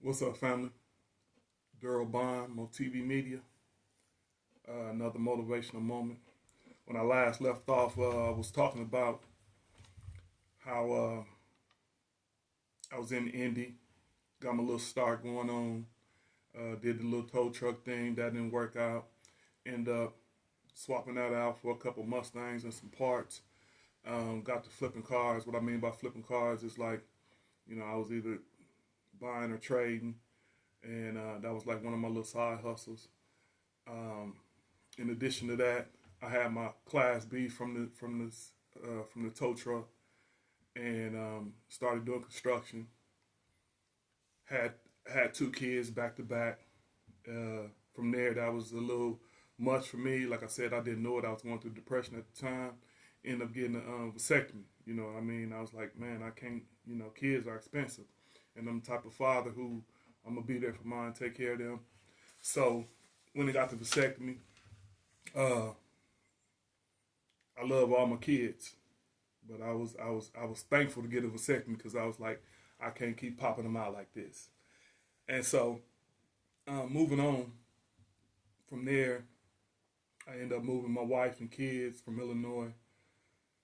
What's up, family? Daryl Bond, MoTV Media. Another motivational moment. When I last left off, I was talking about how I was in Indy, got my little start going on, did the little tow truck thing, that didn't work out. End up swapping that out for a couple Mustangs and some parts. Got to flipping cars. What I mean by flipping cars is like, I was either buying or trading, and that was like one of my little side hustles. Um, in addition to that, I had my Class B from the tow truck, and started doing construction. Had had two kids back to back. From there, that was a little much for me. Like I said, I didn't know it. I was going through depression at the time. Ended up getting a vasectomy. You know what I mean? I was like, man, I can't. Kids are expensive, and I'm the type of father who I'm gonna be there for mine, take care of them. So when it got to vasectomy, uh, I love all my kids, but I was thankful to get a vasectomy because I was like, I can't keep popping them out like this. And so, moving on from there, I ended up moving my wife and kids from Illinois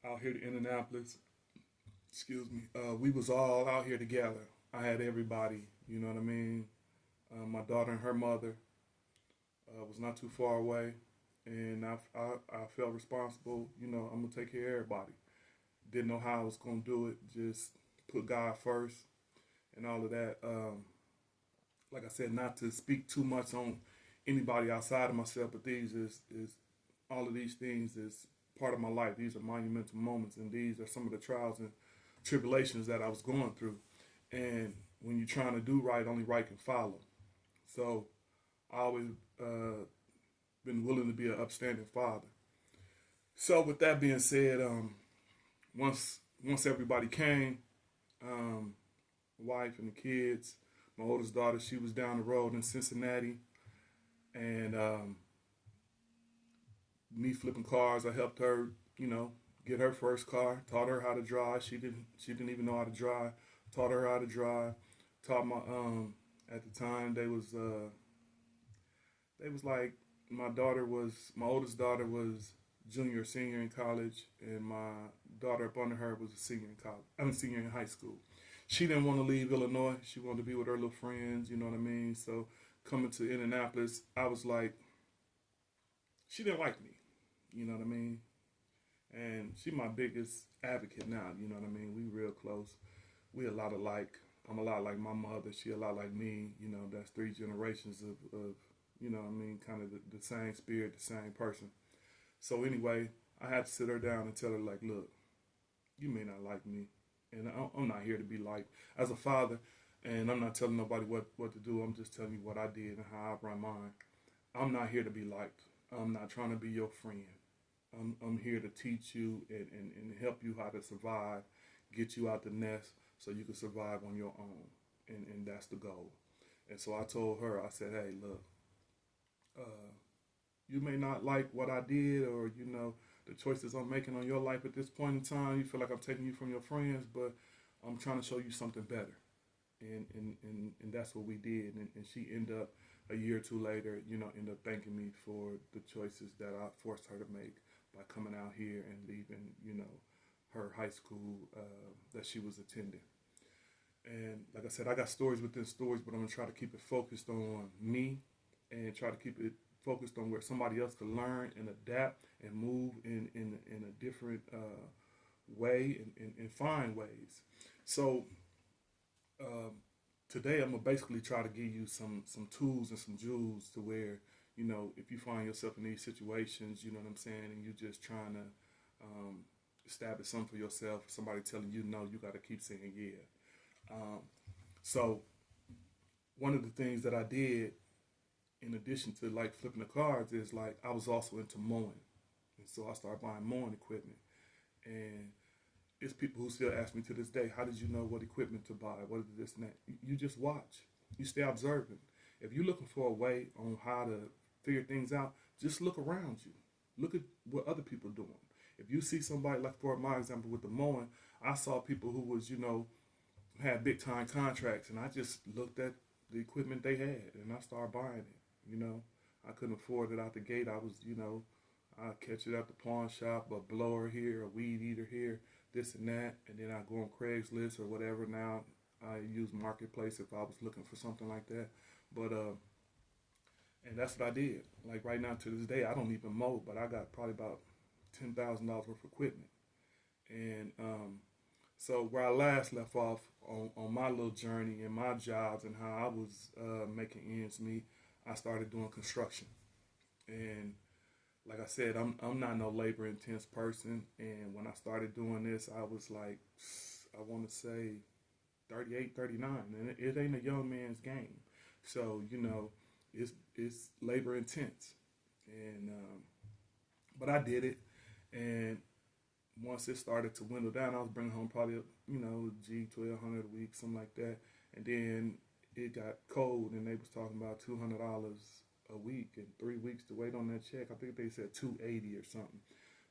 out here to Indianapolis. Excuse me. We was all out here together. I had everybody. You know what I mean. My daughter and her mother was not too far away, and I felt responsible. I'm gonna take care of everybody. Didn't know how I was gonna do it. Just put God first and all of that. Like I said, not to speak too much on anybody outside of myself, but these is all of these things is part of my life. These are monumental moments, and these are some of the trials and tribulations that I was going through. And when you're trying to do right, only right can follow. So I always been willing to be an upstanding father. So with that being said, once everybody came, um, wife and the kids, my oldest daughter, she was down the road in Cincinnati, and me flipping cars. I helped her, get her first car. Taught her how to drive. She didn't even know how to drive. Taught her how to drive. Taught my at the time they was like my oldest daughter was junior senior in college, and my daughter up under her was a senior in college. Senior in high school. She didn't want to leave Illinois. She wanted to be with her little friends. You know what I mean. So coming to Indianapolis, I was like, she didn't like me. You know what I mean. And she my biggest advocate now. You know what I mean. We real close. We a lot alike. I'm a lot like my mother. She a lot like me. That's three generations of what I mean, kind of the same spirit, the same person. So anyway, I had to sit her down and tell her like, look, you may not like me, and I'm not here to be liked as a father, and I'm not telling nobody what to do. I'm just telling you what I did and how I run mine. I'm not here to be liked. I'm not trying to be your friend. I'm here to teach you and help you how to survive, get you out the nest so you can survive on your own. And that's the goal. And so I told her, I said, hey, look, uh, you may not like what I did or, the choices I'm making on your life at this point in time. You feel like I'm taking you from your friends, but I'm trying to show you something better. And that's what we did. And she ended up a year or two later, ended up thanking me for the choices that I forced her to make by coming out here and leaving, her high school that she was attending. And like I said, I got stories within stories, but I'm gonna try to keep it focused on me and try to keep it focused on where somebody else can learn and adapt and move in a different way and find ways. So um, today I'm gonna basically try to give you some tools and some jewels to where if you find yourself in these situations, you know what I'm saying, and you're just trying to um, establish something for yourself. Somebody telling you no, you got to keep saying yeah. Um, so one of the things that I did in addition to like flipping the cards is like I was also into mowing, and so I started buying mowing equipment. And it's people who still ask me to this day, how did you know what equipment to buy? What is this and that? You just watch. You stay observant. If you're looking for a way on how to figure things out, just look around you. Look at what other people are doing. If you see somebody, like for my example with the mowing, I saw people who was, had big time contracts, and I just looked at the equipment they had, and I started buying it. You know, I couldn't afford it out the gate. I was, I'd catch it at the pawn shop, a blower here, a weed eater here, this and that, and then I go on Craigslist or whatever. Now I use Marketplace if I was looking for something like that. But and that's what I did. Like right now to this day, I don't even mow, but I got probably about $10,000 worth of equipment. And so where I last left off on my little journey and my jobs and how I was making ends meet, I started doing construction. And like I said, I'm not no labor intense person. And when I started doing this, I was like, I want to say 38, 39, and it ain't a young man's game. So it's labor intense, and but I did it, and once it started to dwindle down, I was bringing home probably G 1200 a week, something like that, and then it got cold, and they was talking about $200 a week and 3 weeks to wait on that check. I think they said 280 or something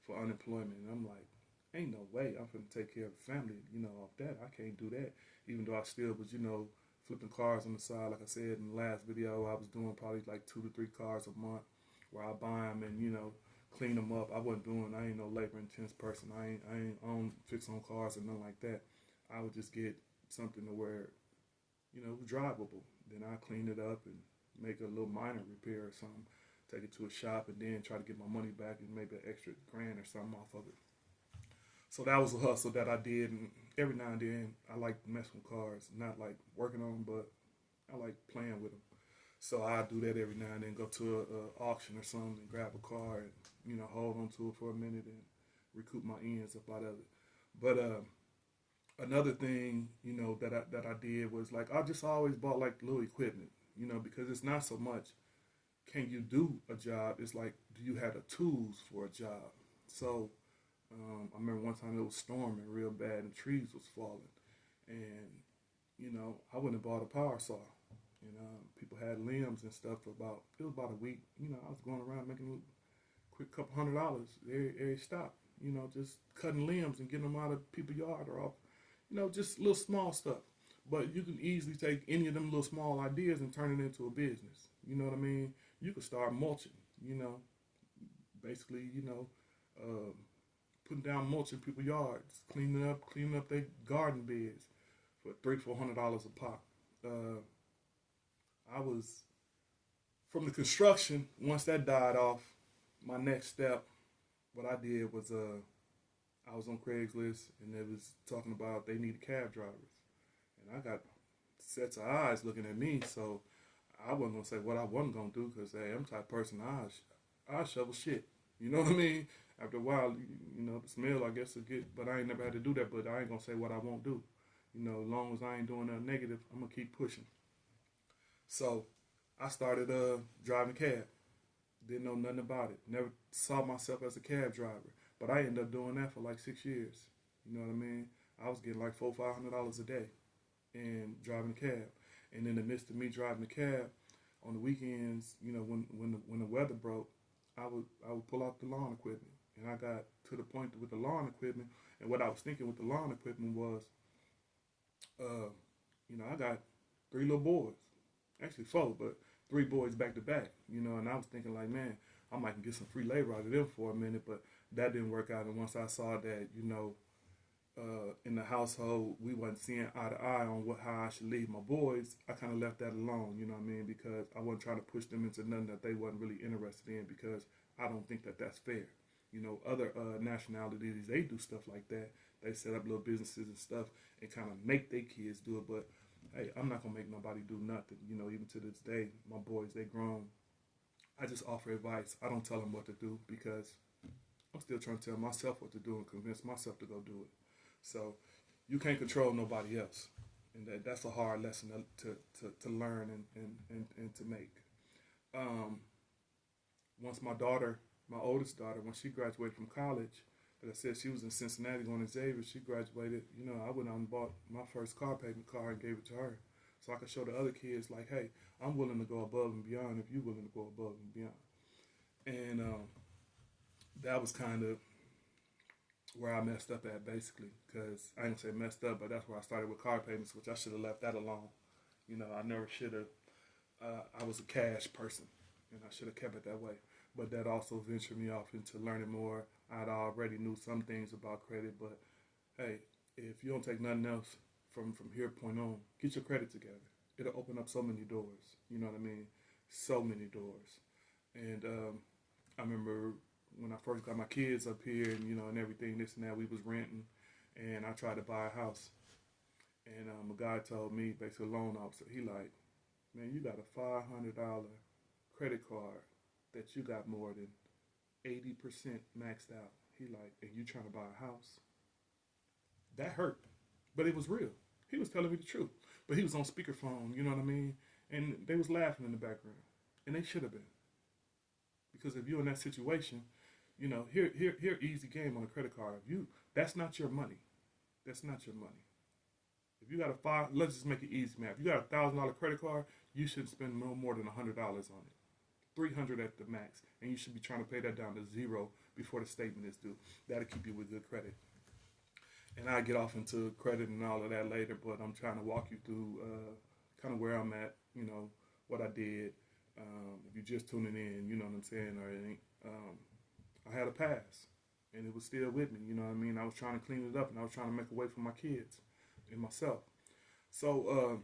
for unemployment, and I'm like, ain't no way I'm gonna take care of the family, off that. I can't do that, even though I still was, flipping cars on the side. Like I said in the last video, I was doing probably like 2 to 3 cars a month where I buy them and, clean them up. I ain't no labor intense person. I don't fix on cars or nothing like that. I would just get something to where, it was drivable. Then I clean it up and make a little minor repair or something, take it to a shop, and then try to get my money back and maybe an extra grand or something off of it. So that was a hustle that I did, and every now and then I like messing with cars, not like working on them, but I like playing with them. So I do that every now and then, go to a auction or something and grab a car and hold on to it for a minute and recoup my ends up out of it. But another thing that I did was like I just always bought like little equipment, because it's not so much can you do a job, it's like do you have the tools for a job. So I remember one time it was storming real bad and trees was falling, and I went and bought a power saw. People had limbs and stuff for it was about a week. I was going around making a quick couple $100 every stop. Just cutting limbs and getting them out of people's yard or off. Just little small stuff. But you can easily take any of them little small ideas and turn it into a business. You know what I mean? You could start mulching. Basically, uh, putting down mulch in people's yards, cleaning up their garden beds for $300-400 a pop. I was from the construction. Once that died off, my next step, what I did was I was on Craigslist and they was talking about they needed cab drivers, and I got sets of eyes looking at me. So I wasn't gonna say what I wasn't gonna do because hey, I'm the type of person I shovel shit. You know what I mean? After a while, the smell I guess will get, but I ain't never had to do that. But I ain't gonna say what I won't do. As long as I ain't doing nothing negative, I'm gonna keep pushing. So I started driving cab. Didn't know nothing about it. Never saw myself as a cab driver. But I ended up doing that for like 6 years. You know what I mean? I was getting like $400-500 a day and driving a cab. And in the midst of me driving the cab, on the weekends, when the weather broke, I would pull out the lawn equipment. And I got to the point with the lawn equipment, and what I was thinking with the lawn equipment was, I got 3 little boys. Actually 4, but 3 boys back to back, and I was thinking like, man, I might get some free labor out of them for a minute, but that didn't work out. And once I saw that, in the household, we wasn't seeing eye to eye on how I should leave my boys, I kind of left that alone, you know what I mean? Because I wasn't trying to push them into nothing that they wasn't really interested in, because I don't think that that's fair. Other nationalities, they do stuff like that. They set up little businesses and stuff and kind of make their kids do it, but hey, I'm not going to make nobody do nothing. Even to this day, my boys, they grown. I just offer advice. I don't tell them what to do because I'm still trying to tell myself what to do and convince myself to go do it. So you can't control nobody else. And that's a hard lesson to learn and to make. Once my oldest daughter, when she graduated from college, like I said, she was in Cincinnati going to Xavier. She graduated. I went out and bought my first car payment car and gave it to her, so I could show the other kids like, hey, I'm willing to go above and beyond if you're willing to go above and beyond. And that was kind of where I messed up at, basically, because I ain't gonna say messed up, but that's where I started with car payments, which I should have left that alone. I never should have I was a cash person, and I should have kept it that way. But that also ventured me off into learning more. I'd already knew some things about credit, but hey, if you don't take nothing else from here point on, get your credit together. It'll open up so many doors. You know what I mean? So many doors. And I remember when I first got my kids up here, and and everything, this and that, we was renting, and I tried to buy a house, and a guy told me, basically a loan officer, he like, man, you got a $500 credit card that you got more than 80% maxed out. He like, and you trying to buy a house? That hurt, but it was real. He was telling me the truth, but he was on speakerphone. You know what I mean? And they was laughing in the background, and they should have been, because if you're in that situation, here, easy game on a credit card. If you, that's not your money. That's not your money. If you got a five, let's just make it easy, man. If you got $1,000 credit card, you shouldn't spend no more than $100 on it. 300 at the max, and you should be trying to pay that down to zero before the statement is due. That'll keep you with good credit. And I get off into credit and all of that later, but I'm trying to walk you through kind of where I'm at, what I did. If you're just tuning in, you know what I'm saying, or it ain't, I had a past, and it was still with me, you know what I mean? I was trying to clean it up, and I was trying to make a way for my kids and myself. So,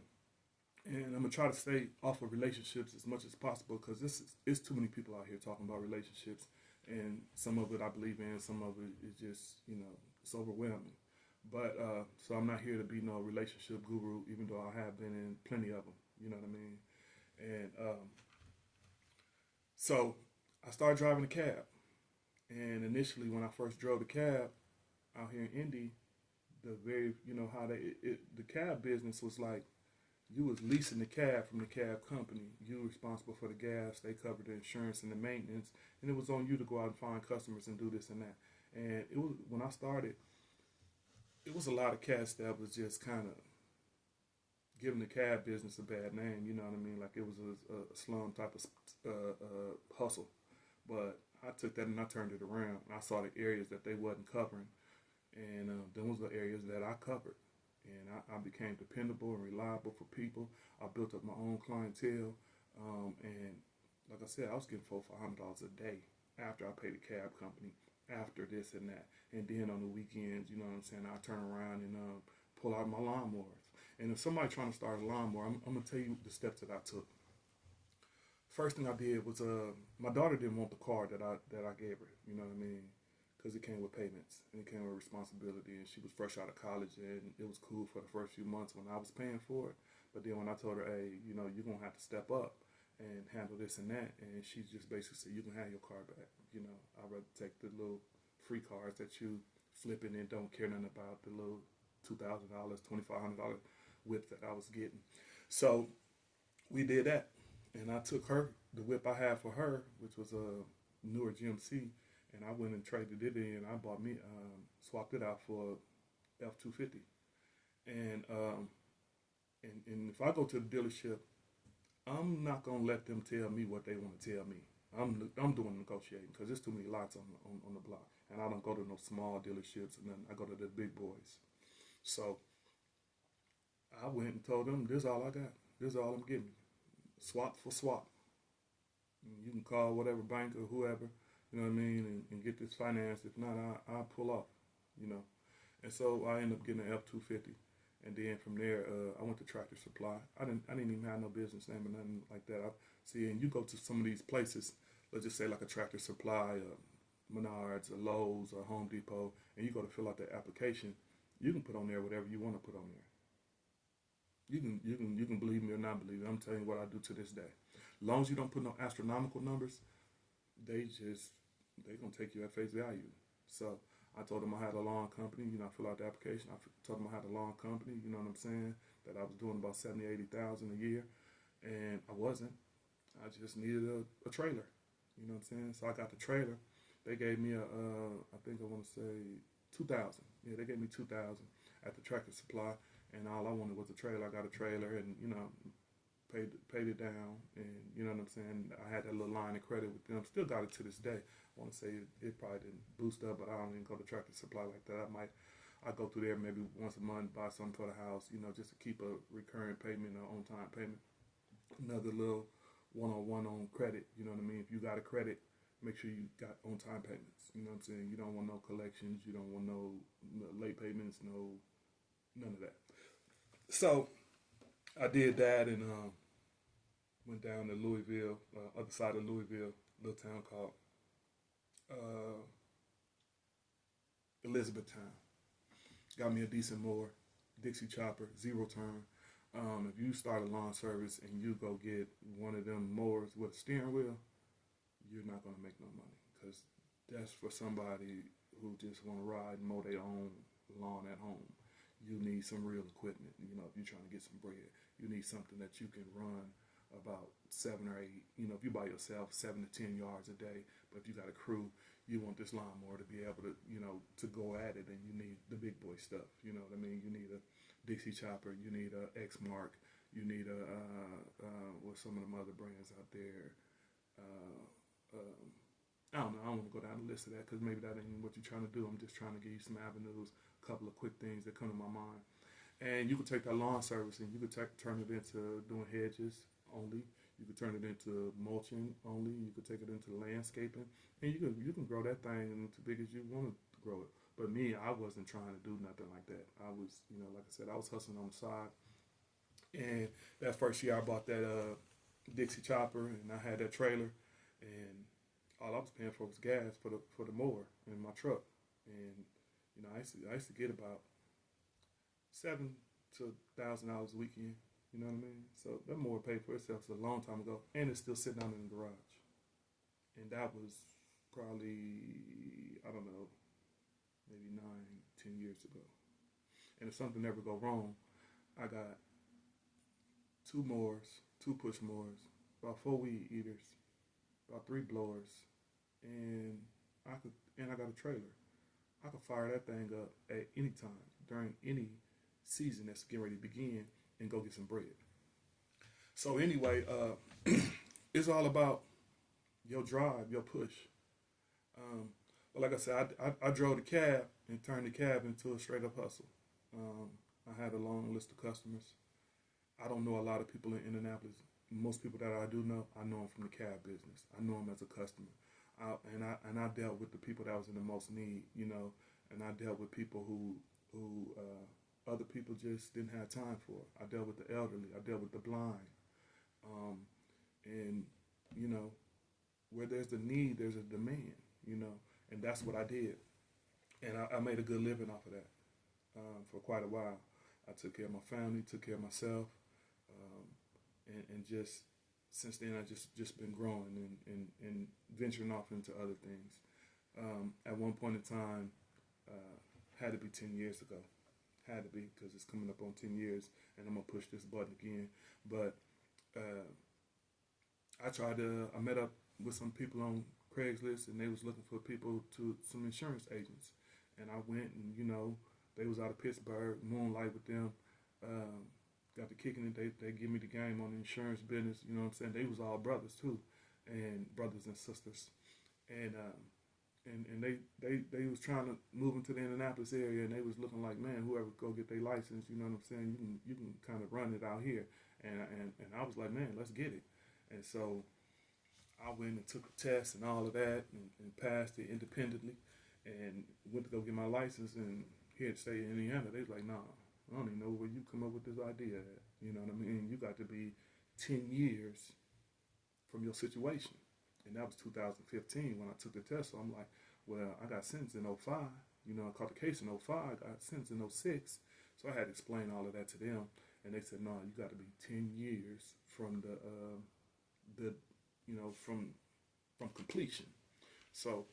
and I'm gonna try to stay off of relationships as much as possible, because it's too many people out here talking about relationships, and some of it I believe in, some of it is just it's overwhelming. But so I'm not here to be no relationship guru, even though I have been in plenty of them. You know what I mean? And so I started driving a cab, and initially when I first drove the cab out here in Indy, the very how the cab business was like, you was leasing the cab from the cab company. You were responsible for the gas. They covered the insurance and the maintenance, and it was on you to go out and find customers and do this and that. And it was, when I started, it was a lot of cats that was just kind of giving the cab business a bad name. You know what I mean? Like it was a slum type of hustle. But I took that and I turned it around. I saw the areas that they wasn't covering, and those were the areas that I covered. And I became dependable and reliable for people. I built up my own clientele, and like I said, I was getting $400-$500 a day after I paid the cab company, after this and that. And then on the weekends, you know what I'm saying, I turn around and pull out my lawnmowers. And if somebody trying to start a lawnmower, I'm gonna tell you the steps that I took. First thing I did was my daughter didn't want the car that I gave her. You know what I mean? Because it came with payments and it came with responsibility, and she was fresh out of college, and it was cool for the first few months when I was paying for it. But then when I told her, hey, you're gonna have to step up and handle this and that, and she just basically said, you can have your car back. I'd rather take the little free cars that you flipping and don't care nothing about, the little $2,000, $2,500 whip that I was getting. So we did that, and I took the whip I had for her, which was a newer GMC, and I went and traded it in. I bought me, swapped it out for a F-250. And and if I go to the dealership, I'm not gonna let them tell me what they want to tell me. I'm doing negotiating, because there's too many lots on the block, and I don't go to no small dealerships and then I go to the big boys. So I went and told them, this is all I got. This is all I'm getting. Swap for swap. You can call whatever bank or whoever, you know what I mean, and get this financed. If not, I'll pull off, And so I ended up getting an F-250. And then from there, I went to Tractor Supply. I didn't even have no business name or nothing like that. And you go to some of these places, let's just say like a Tractor Supply, Menards, or Lowe's, or Home Depot, and you go to fill out the application. You can put on there whatever you want to put on there. You can believe me or not believe me. I'm telling you what I do to this day. As long as you don't put no astronomical numbers, they gonna take you at face value. So I told them I had a lawn company. I fill out the application. I told them I had a lawn company. You know what I'm saying? That I was doing about 70,000-80,000 a year, and I wasn't. I just needed a trailer. You know what I'm saying? So I got the trailer. They gave me I think I want to say 2,000. Yeah, they gave me 2,000 at the Tractor Supply, and all I wanted was a trailer. I got a trailer, and paid it down, and you know what I'm saying. I had that little line of credit with them. Still got it to this day. I want to say it probably didn't boost up, but I don't even go to Tractor Supply like that. I go through there maybe once a month, buy something for the house, just to keep a recurring payment or on time payment. another little one-on-one on credit. You know what I mean? If you got a credit, make sure you got on-time payments. You know what I'm saying? You don't want no collections. You don't want no late payments. No, none of that. So I did that and went down to Louisville, other side of Louisville, little town called uh, Elizabethtown. Got me a decent mower, Dixie chopper, zero turn. If you start a lawn service and you go get one of them mowers with a steering wheel, you're not gonna make no money because that's for somebody who just want to ride and mow their own lawn at home. You need some real equipment. You know, if you're trying to get some bread, you need something that you can run about 7 or 8. You know, if you by yourself, 7 to 10 yards a day. But if you got a crew, you want this lawnmower to be able to, to go at it, and you need the big boy stuff. You know what I mean? You need a Dixie chopper. You need a X Mark. You need a what's some of them other brands out there. Uh, I don't know. I don't want to go down the list of that because maybe that ain't what you're trying to do. I'm just trying to give you some avenues, a couple of quick things that come to my mind. And you could take that lawn service and you could turn it into doing hedges only. You could turn it into mulching only. You could take it into landscaping, and you can grow that thing as big as you want to grow it. But me, I wasn't trying to do nothing like that. I was, like I said, I was hustling on the side. And that first year, I bought that Dixie chopper, and I had that trailer, and all I was paying for was gas for the mower in my truck. And I used to get about $7,000 to $1,000 a weekend. You know what I mean? So that mower paid for itself a long time ago, and it's still sitting out in the garage. And that was probably, I don't know, maybe 9, 10 years ago. And if something ever go wrong, I got two mowers, two push mowers, about 4 weed eaters, about 3 blowers, and I got a trailer. I could fire that thing up at any time during any season that's getting ready to begin and go get some bread. So anyway, it's all about your drive, your push. But like I said, I drove the cab and turned the cab into a straight up hustle. I had a long list of customers. I don't know a lot of people in Indianapolis. Most people that I do know, I know them from the cab business. I know them as a customer. And I dealt with the people that was in the most need, and I dealt with people who other people just didn't have time for. I dealt with the elderly. I dealt with the blind. And where there's a need, there's a demand. And that's what I did. And I made a good living off of that for quite a while. I took care of my family, took care of myself, and just since then I just been growing and venturing off into other things. At one point in time, had to be 10 years ago. Had to be because it's coming up on 10 years, and I'm gonna push this button again. But I met up with some people on Craigslist, and they was looking for some insurance agents, and I went, and they was out of Pittsburgh, Moonlight with them. Got to kicking it. They give me the game on the insurance business. You know what I'm saying? They was all brothers too, and brothers and sisters, and they was trying to move into the Indianapolis area, and they was looking like, man, whoever go get their license, you know what I'm saying? You can kind of run it out here, and I was like, man, let's get it. And so I went and took a test and all of that, and passed it independently, and went to go get my license. And here at the state of Indiana, they was like, nah, I don't even know where you come up with this idea at. You know what I mean? You got to be 10 years from your situation. And that was 2015 when I took the test. So I'm like, well, I got sentenced in '05. I caught the case in '05. Got sentenced in '06. So I had to explain all of that to them. And they said, no, you got to be 10 years from from completion. So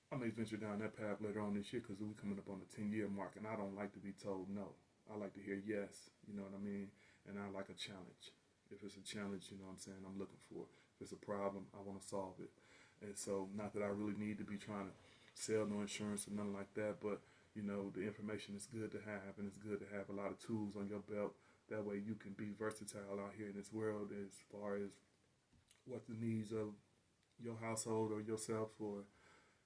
I may venture down that path later on this year because we're coming up on the 10-year mark. And I don't like to be told no. I like to hear yes. You know what I mean? And I like a challenge. If it's a challenge, you know what I'm saying, I'm looking for. If it's a problem, I want to solve it. And so, not that I really need to be trying to sell no insurance or nothing like that, but, the information is good to have, and it's good to have a lot of tools on your belt. That way you can be versatile out here in this world as far as what the needs of your household or yourself or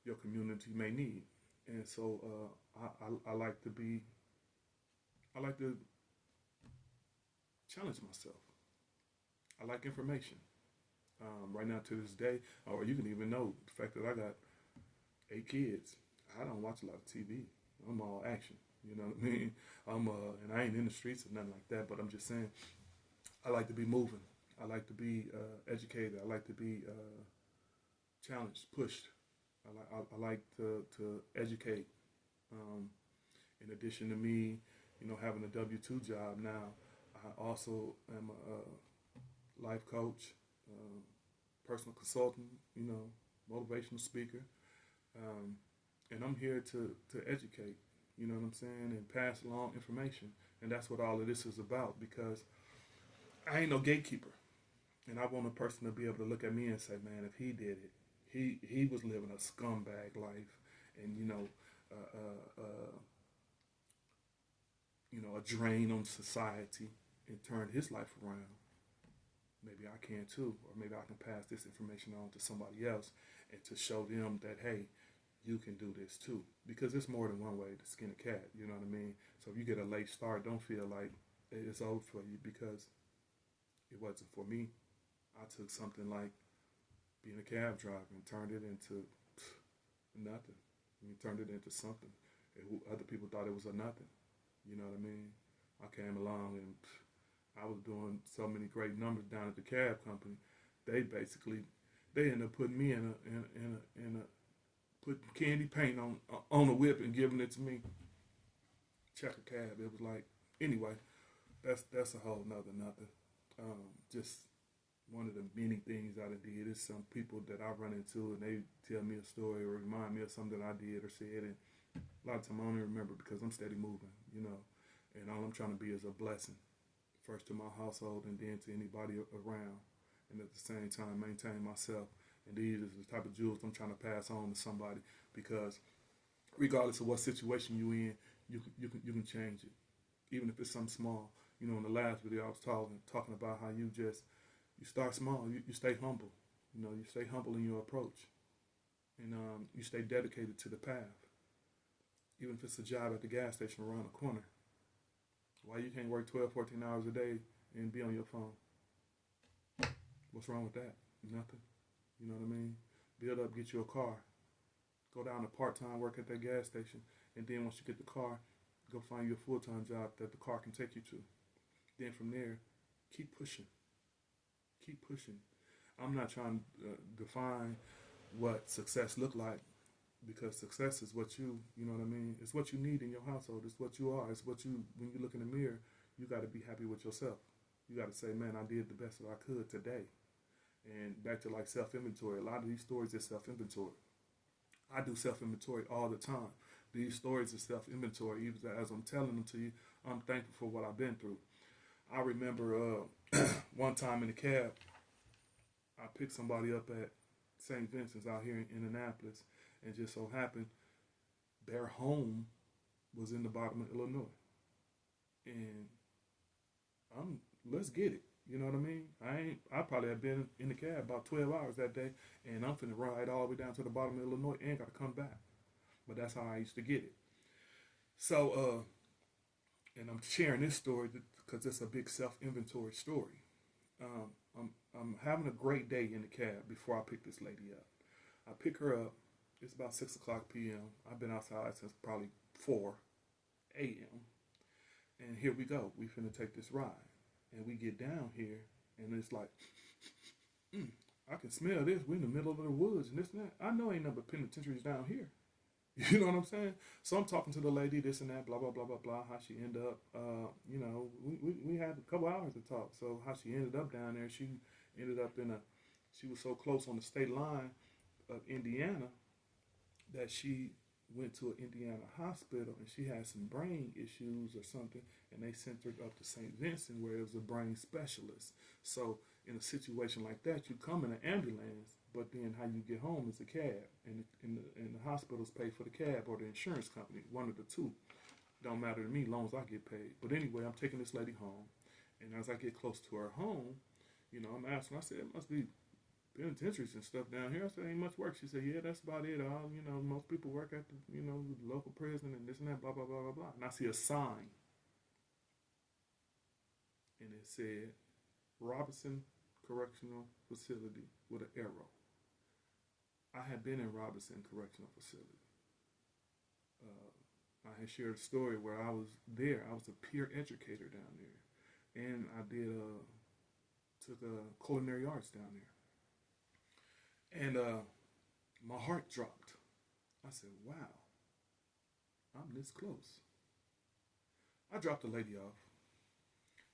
your community may need. And so, I like to challenge myself. I like information. Right now to this day, or you can even know the fact that I got 8 kids. I don't watch a lot of TV. I'm all action. You know what I mean? And I ain't in the streets or nothing like that. But I'm just saying, I like to be moving. I like to be educated. I like to be challenged, pushed. I like to educate. Um, in addition to me, having a W-2 job now, I also am a life coach, um, personal consultant, motivational speaker, um, and I'm here to educate. You know what I'm saying, and pass along information, and that's what all of this is about. Because I ain't no gatekeeper, and I want a person to be able to look at me and say, "Man, if he did it, he was living a scumbag life, and uh, uh, uh, a drain on society, and turned his life around. Maybe I can too, or maybe I can pass this information on to somebody else, and to show them that, hey, you can do this too, because it's more than one way to skin a cat. You know what I mean? So if you get a late start, don't feel like it's over for you, because it wasn't for me. I took something like being a cab driver and turned it into nothing. I mean, turned it into something. And other people thought it was a nothing. You know what I mean? I came along and I was doing so many great numbers down at the cab company. They ended up putting me in a putting candy paint on a whip and giving it to me. Check a cab. It was like, anyway. That's a whole nother nothing. Just one of the many things I did. Is some people that I run into and they tell me a story or remind me of something I did or said, and a lot of time I don't even remember, because I'm steady moving, and all I'm trying to be is a blessing, first to my household and then to anybody around, and at the same time maintain myself. And these are the type of jewels I'm trying to pass on to somebody, because regardless of what situation you in, you can change it, even if it's something small. In the last video I was talking about how you start small, you stay humble, you stay humble in your approach, and you stay dedicated to the path, even if it's a job at the gas station around the corner. Why you can't work 12, 14 hours a day and be on your phone? What's wrong with that? Nothing. You know what I mean? Build up, get you a car. Go down to part-time work at that gas station. And then once you get the car, go find you a full-time job that the car can take you to. Then from there, keep pushing. Keep pushing. I'm not trying to define what success look like, because success is what you know what I mean? It's what you need in your household. It's what you are. It's what when you look in the mirror, you got to be happy with yourself. You got to say, man, I did the best that I could today. And back to like self-inventory. A lot of these stories are self-inventory. I do self-inventory all the time. These stories are self-inventory. Even as I'm telling them to you, I'm thankful for what I've been through. I remember one time in the cab, I picked somebody up at St. Vincent's out here in Indianapolis, and just so happened their home was in the bottom of Illinois. And let's get it. You know what I mean? I probably have been in the cab about 12 hours that day, and I'm finna ride all the way down to the bottom of Illinois and gotta come back. But that's how I used to get it. So, and I'm sharing this story because it's a big self-inventory story. I'm having a great day in the cab before I pick this lady up. I pick her up. It's about 6 o'clock p.m. I've been outside since probably 4 a.m. And here we go. We finna take this ride. And we get down here, and it's like, I can smell this. We're in the middle of the woods and this and that. I know ain't nothing but penitentiaries down here. You know what I'm saying? So I'm talking to the lady, this and that, blah, blah, blah, blah, blah, how she ended up, we had a couple hours to talk. So how she ended up down there, she ended up she was so close on the state line of Indiana that she went to an Indiana hospital, and she had some brain issues or something, and they sent her up to St. Vincent where it was a brain specialist. So in a situation like that, you come in an ambulance, but then how you get home is a cab, and the hospitals pay for the cab, or the insurance company, one of the two. Don't matter to me, as long as I get paid. But anyway, I'm taking this lady home, and as I get close to her home, I'm asking, I said, it must be penitentiaries and stuff down here. I said, ain't much work. She said, yeah, that's about it. Most people work at the, local prison and this and that, blah, blah, blah, blah, blah. And I see a sign, and it said, Robinson Correctional Facility with an arrow. I had been in Robinson Correctional Facility. I had shared a story where I was there. I was a peer educator down there, and I did took a culinary arts down there, and my heart dropped. I said, "Wow, I'm this close." I dropped the lady off.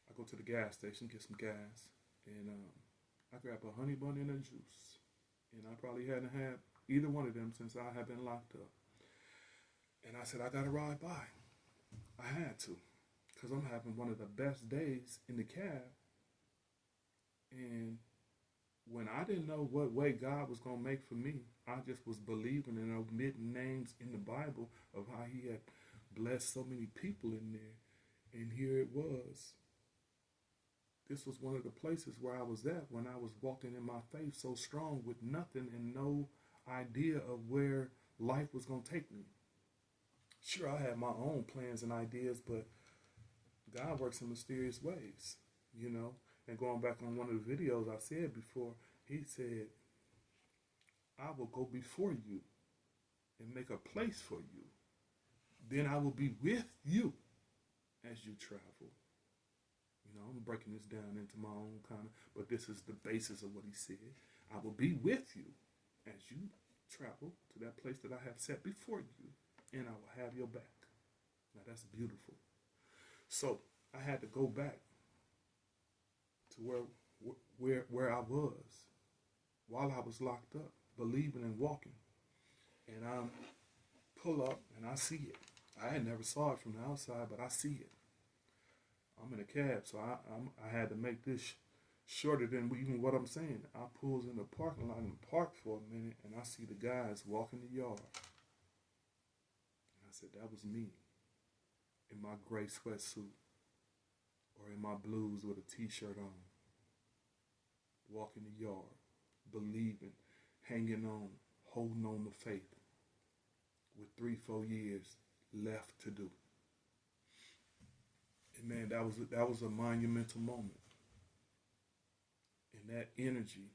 I go to the gas station, get some gas, and I grab a honey bun and a juice. And I probably hadn't had either one of them since I had been locked up. And I said, I got to ride by. I had to, because I'm having one of the best days in the cab. And when I didn't know what way God was going to make for me, I just was believing and omitting names in the Bible of how He had blessed so many people in there. And here it was. This was one of the places where I was at when I was walking in my faith so strong with nothing and no idea of where life was going to take me. Sure, I had my own plans and ideas, but God works in mysterious ways, you know. And going back on one of the videos I said before, He said, I will go before you and make a place for you. Then I will be with you as you travel. You know, I'm breaking this down into my own kind of, but this is the basis of what He said. I will be with you as you travel to that place that I have set before you, and I will have your back. Now that's beautiful. So I had to go back to where I was while I was locked up, believing and walking. And I pull up and I see it. I had never saw it from the outside, but I see it. I'm in a cab, so I had to make this shorter than even what I'm saying. I pulls in the parking lot and park for a minute, and I see the guys walking the yard. And I said, that was me in my gray sweatsuit or in my blues with a t-shirt on, walking the yard, believing, hanging on, holding on to faith with 3-4 years left to do. And man, that was a monumental moment. And that energy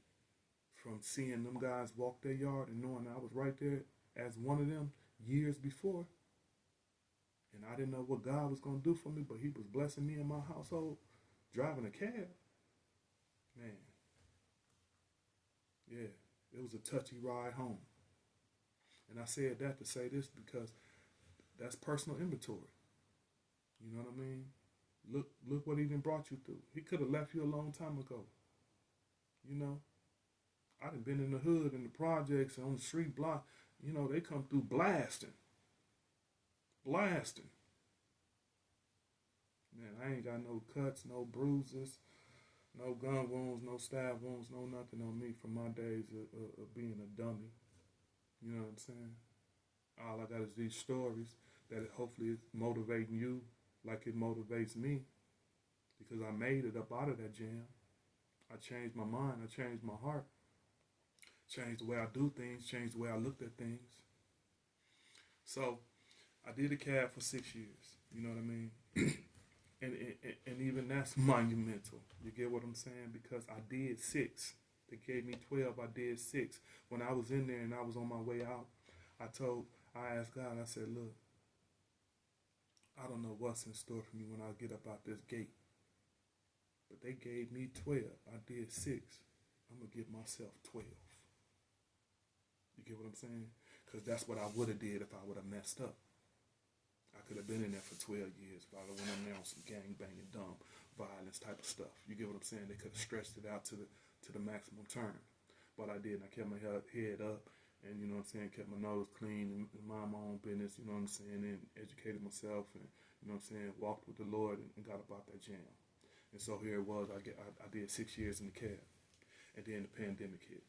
from seeing them guys walk their yard and knowing I was right there as one of them years before. And I didn't know what God was going to do for me, but He was blessing me and my household, driving a cab. Man, yeah, it was a touchy ride home. And I said that to say this because that's personal inventory. You know what I mean? Look what He done brought you through. He could have left you a long time ago. You know, I done been in the hood, in the projects, on the street block. You know, they come through blasting. Blasting. Man, I ain't got no cuts, no bruises, no gun wounds, no stab wounds, no nothing on me from my days of being a dummy. You know what I'm saying? All I got is these stories that hopefully is motivating you like it motivates me, because I made it up out of that jam. I changed my mind. I changed my heart. Changed the way I do things. Changed the way I looked at things. So I did a cab for 6 years. You know what I mean? and even that's monumental. You get what I'm saying? Because I did 6. They gave me 12. I did 6. When I was in there and I was on my way out, I asked God, I said, look, I don't know what's in store for me when I get up out this gate. But they gave me 12. I did 6. I'm going to give myself 12. You get what I'm saying? Because that's what I would have did if I would have messed up. I could have been in there for 12 years if I would have went in there on some gang banging, dumb violence type of stuff. You get what I'm saying? They could have stretched it out to the maximum term. But I didn't. I kept my head up. And, you know what I'm saying, kept my nose clean and mind my own business, you know what I'm saying, and educated myself and, you know what I'm saying, walked with the Lord and got about that jam. And so here it was, I did 6 years in the cab. And then the pandemic hit.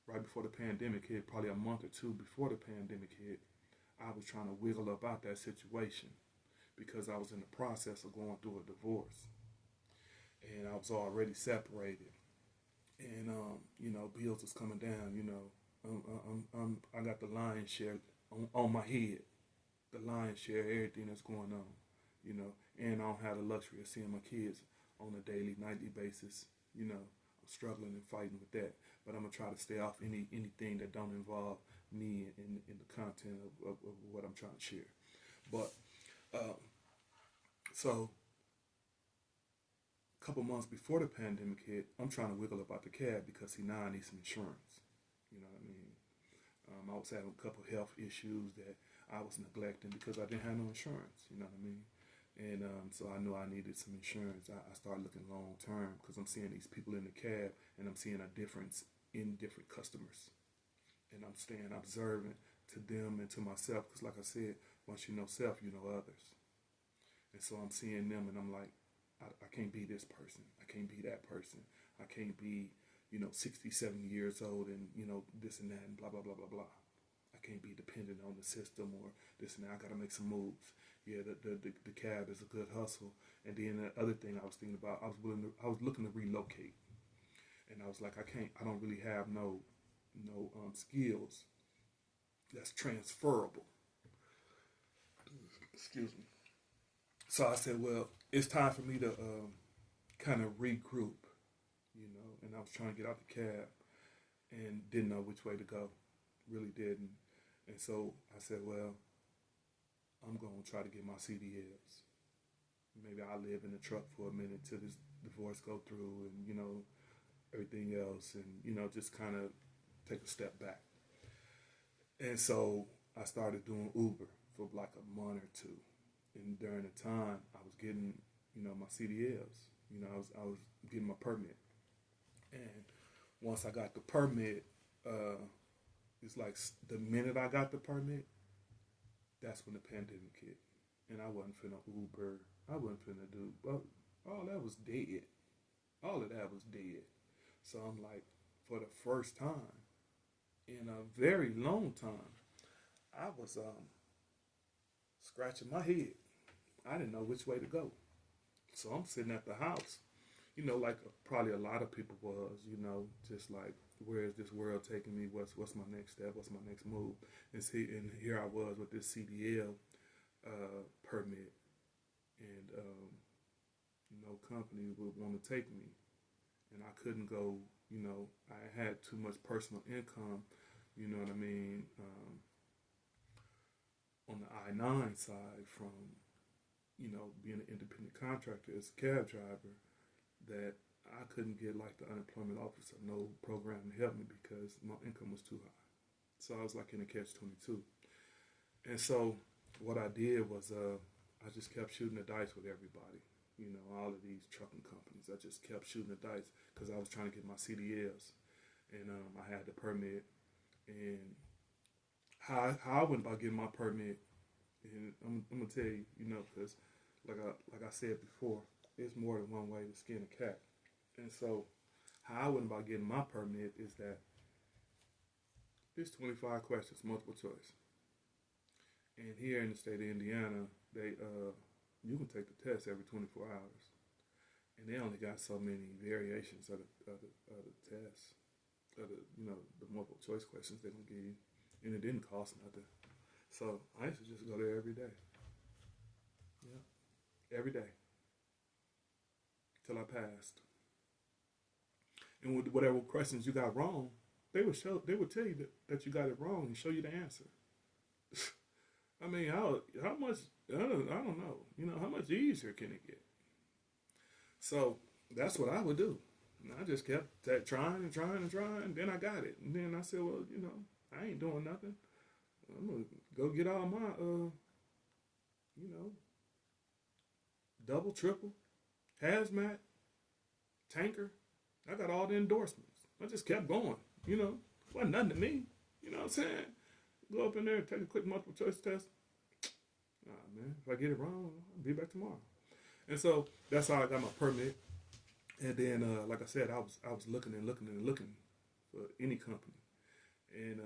Right before the pandemic hit, probably a month or two before the pandemic hit, I was trying to wiggle up out that situation because I was in the process of going through a divorce. And I was already separated. And, you know, bills was coming down, you know. I got the lion's share on my head. The lion's share of everything that's going on, you know. And I don't have the luxury of seeing my kids on a daily, nightly basis. You know, I'm struggling and fighting with that. But I'm gonna try to stay off anything that don't involve me in the content of what I'm trying to share. But um, so a couple months before the pandemic hit, I'm trying to wiggle about the cab because see now I need some insurance. You know what I mean? I was having a couple of health issues that I was neglecting because I didn't have no insurance. You know what I mean? And so I knew I needed some insurance. I started looking long term because I'm seeing these people in the cab and I'm seeing a difference in different customers. And I'm staying observant to them and to myself because, like I said, once you know self, you know others. And so I'm seeing them and I'm like, I can't be this person. I can't be that person. I can't be, 60, 70 years old and, this and that and blah, blah, blah, blah, blah. I can't be dependent on the system or this and that. I got to make some moves. Yeah, the cab is a good hustle. And then the other thing I was thinking about, I was looking to relocate. And I was like, I don't really have no skills that's transferable. Excuse me. So I said, well, it's time for me to kind of regroup, and I was trying to get out the cab and didn't know which way to go, really didn't. And so I said, well, I'm going to try to get my CDLs. Maybe I'll live in the truck for a minute till this divorce go through and, everything else and, just kind of take a step back. And so I started doing Uber for like a month or two. And during the time I was getting, my CDLs, I was getting my permit. And once I got the permit, it's like the minute I got the permit, that's when the pandemic hit. And I wasn't finna Uber. I wasn't finna do, but all that was dead. All of that was dead. So I'm like, for the first time in a very long time, I was scratching my head. I didn't know which way to go. So I'm sitting at the house, like probably a lot of people was, just like, where is this world taking me? What's my next step? What's my next move? And here I was with this CDL permit, and no company would want to take me, and I couldn't go. I had too much personal income. You know what I mean? On the I-9 side from being an independent contractor as a cab driver, that I couldn't get like the unemployment office or no program to help me because my income was too high. So I was like in a catch-22. And so what I did was I just kept shooting the dice with everybody. All of these trucking companies. I just kept shooting the dice because I was trying to get my CDLs. And I had the permit. And how I went about getting my permit, and I'm going to tell you, because like I said before, it's more than one way to skin a cat. And so how I went about getting my permit is that it's 25 questions, multiple choice. And here in the state of Indiana, they you can take the test every 24 hours. And they only got so many variations of the test, of the multiple choice questions they're going to give you. And it didn't cost nothing. So I used to just go there every day. Yeah. Every day. Till I passed. And with whatever questions you got wrong, they would tell you that you got it wrong and show you the answer. I mean, how much, I don't know. How much easier can it get? So that's what I would do. And I just kept trying and trying and trying. And then I got it. And then I said, well, I ain't doing nothing. I'm going to go get all my, double, triple, hazmat, tanker. I got all the endorsements. I just kept going. Wasn't nothing to me. You know what I'm saying? Go up in there and take a quick multiple choice test. Man, if I get it wrong, I'll be back tomorrow. And so that's how I got my permit. And then, like I said, I was looking and looking and looking for any company. And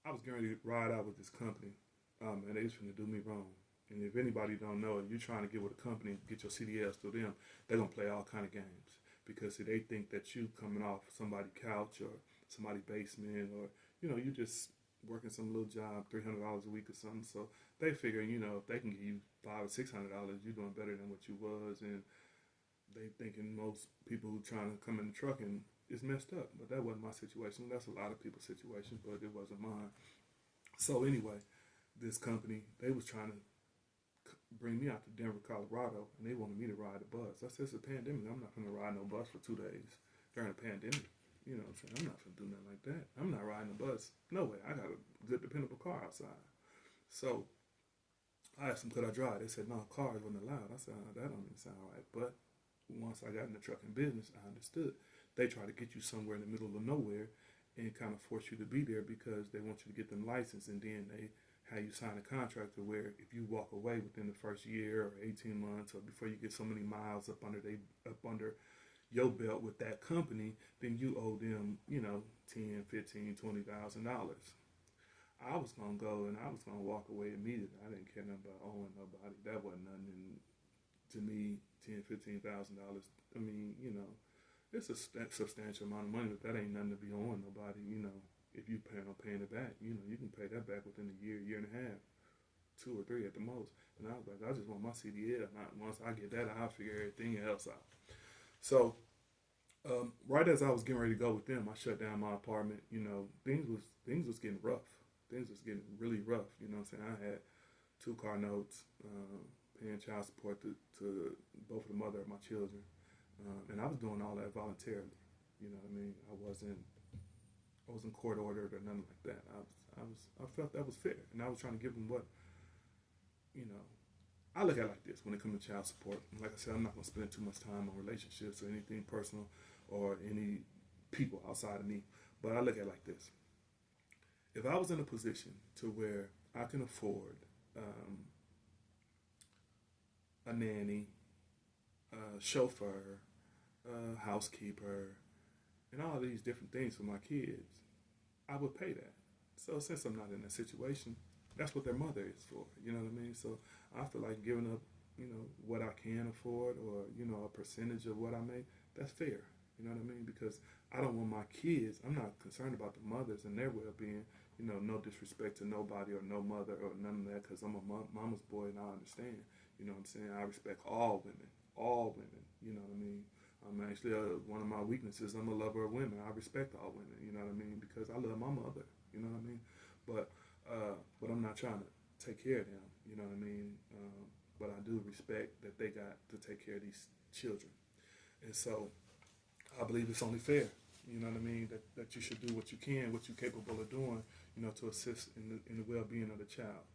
I was going to ride out with this company. And they was going to do me wrong. And if anybody don't know, if you're trying to get with a company, get your CDLs through them, they're going to play all kind of games. Because they think that you coming off somebody's couch or somebody's basement or, you just working some little job, $300 a week or something. So they figure, if they can give you $500 or $600, you're doing better than what you was, and they thinking most people who trying to come in the trucking is messed up. But that wasn't my situation. That's a lot of people's situation, but it wasn't mine. So anyway, this company, they was trying to bring me out to Denver, Colorado, and they wanted me to ride a bus. I said, it's a pandemic. I'm not going to ride no bus for 2 days during a pandemic. You know what I'm saying? I'm not going to do nothing like that. I'm not riding a bus. No way. I got a good, dependable car outside. So I asked them, could I drive? They said, no, cars wasn't allowed. I said, oh, that don't even sound right. But once I got in the trucking business, I understood. They try to get you somewhere in the middle of nowhere and kind of force you to be there because they want you to get them licensed, and then they how you sign a contract to where if you walk away within the first year or 18 months or before you get so many miles up under your belt with that company, then you owe them, you know, $10, $15, $20,000. I was gonna go and I was gonna walk away immediately. I didn't care nothing about owing nobody. That wasn't nothing to me. $10,000, $15,000. I mean, you know, it's a substantial amount of money, but that ain't nothing to be owing nobody. You know, if you plan on paying it back, you know, you can pay that back within a year, year and a half, 2 or 3 at the most. And I was like, I just want my CDL. Once I get that, I'll figure everything else out. So, right as I was getting ready to go with them, I shut down my apartment. You know, things was getting rough. Things was getting really rough. You know what I'm saying? I had 2 car notes, paying child support to both of the mother of my children, and I was doing all that voluntarily. You know what I mean? I wasn't court ordered or nothing like that. I felt that was fair, and I was trying to give them what, you know. I look at it like this when it comes to child support. Like I said, I'm not going to spend too much time on relationships or anything personal or any people outside of me. But I look at it like this: if I was in a position to where I can afford a nanny, a chauffeur, a housekeeper, and all these different things for my kids, I would pay that. So since I'm not in that situation, that's what their mother is for. You know what I mean? So I feel like giving up, you know, what I can afford or, you know, a percentage of what I make, that's fair. You know what I mean? Because I don't want my kids, I'm not concerned about the mothers and their well-being. You know, no disrespect to nobody or no mother or none of that, because I'm a mama's boy and I understand. You know what I'm saying? I respect all women. All women. You know what I mean? I'm actually, one of my weaknesses, I'm a lover of women. I respect all women, you know what I mean? Because I love my mother, you know what I mean? But I'm not trying to take care of them, you know what I mean? But I do respect that they got to take care of these children. And so I believe it's only fair, you know what I mean? That you should do what you can, what you're capable of doing, you know, to assist in the well-being of the child.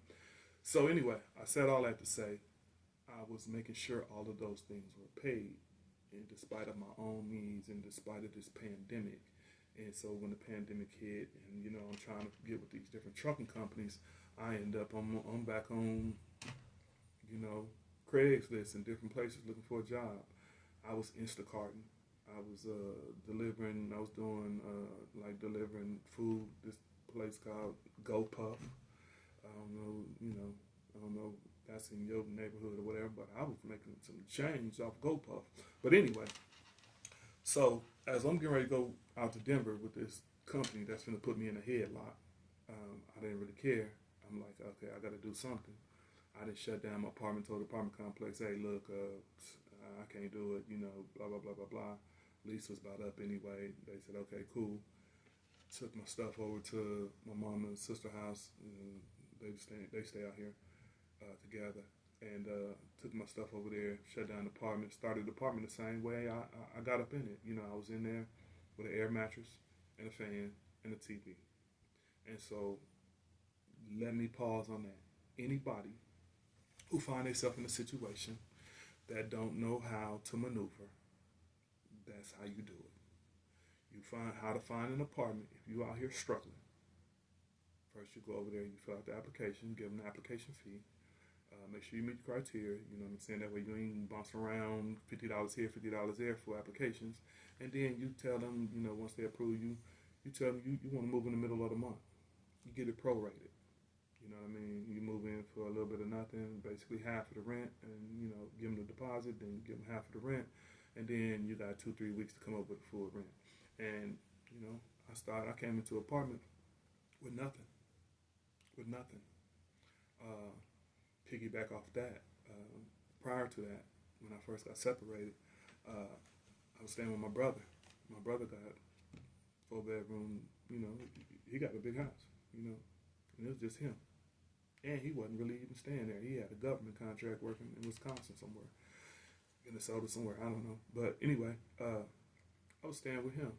So anyway, I said all that to say I was making sure all of those things were paid, in despite of my own needs and despite of this pandemic. And so when the pandemic hit and, you know, I'm trying to get with these different trucking companies, I end up, I'm back on, you know, Craigslist and different places looking for a job. I was Instacarting. I was delivering, I was doing like delivering food, this place called GoPuff. I don't know if that's in your neighborhood or whatever, but I was making some change off GoPuff. But anyway, so as I'm getting ready to go out to Denver with this company that's going to put me in a headlock, I didn't really care. I'm like, okay, I got to do something. I just shut down my apartment, told the apartment complex, hey, look, I can't do it, you know, blah, blah, blah, blah, blah. Lease was about up anyway. They said, okay, cool. Took my stuff over to my mom and sister house. And they stay out here together. And took my stuff over there, shut down the apartment, started the apartment the same way I got up in it. You know, I was in there with an air mattress and a fan and a TV. And so let me pause on that. Anybody who find themselves in a situation that don't know how to maneuver, that's how you do it. You find how to find an apartment if you out here struggling. First, you go over there, you fill out the application, give them the application fee. Make sure you meet the criteria. You know what I'm saying? That way you ain't bouncing around $50 here, $50 there for applications. And then you tell them, you know, once they approve you, you tell them you want to move in the middle of the month. You get it prorated. You know what I mean? You move in for a little bit of nothing, basically half of the rent, and, you know, give them the deposit, then give them half of the rent, and then you got 2-3 weeks to come up with the full rent. And, you know, I came into an apartment with nothing. Piggyback off that. Prior to that, when I first got separated, I was staying with my brother. My brother got 4 bedroom. He got a big house. And it was just him. And he wasn't really even staying there. He had a government contract working in Wisconsin somewhere, Minnesota somewhere. I don't know. But anyway, I was staying with him,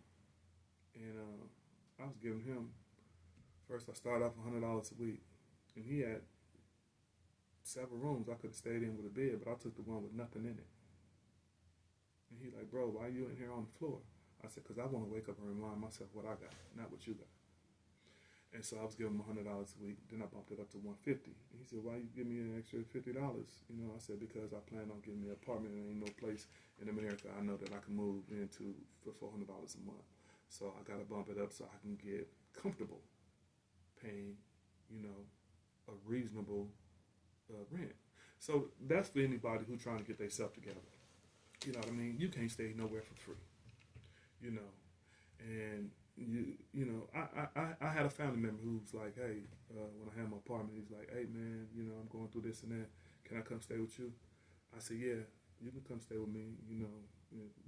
and I was giving him. First, I started off $100 a week, and he had several rooms I could have stayed in with a bed, but I took the one with nothing in it. And he like, bro, why are you in here on the floor? I said, because I want to wake up and remind myself what I got, not what you got. And so I was giving him $100 a week. Then I bumped it up to $150. And he said, why you give me an extra $50? I said, because I plan on getting me an apartment and ain't no place in America I know that I can move into for $400 a month. So I got to bump it up so I can get comfortable paying, a reasonable rent. So that's for anybody who's trying to get themselves together. You know what I mean? You can't stay nowhere for free. And I had a family member who's like, hey, when I had my apartment, he's like, hey man, I'm going through this and that. Can I come stay with you? I said, yeah, you can come stay with me.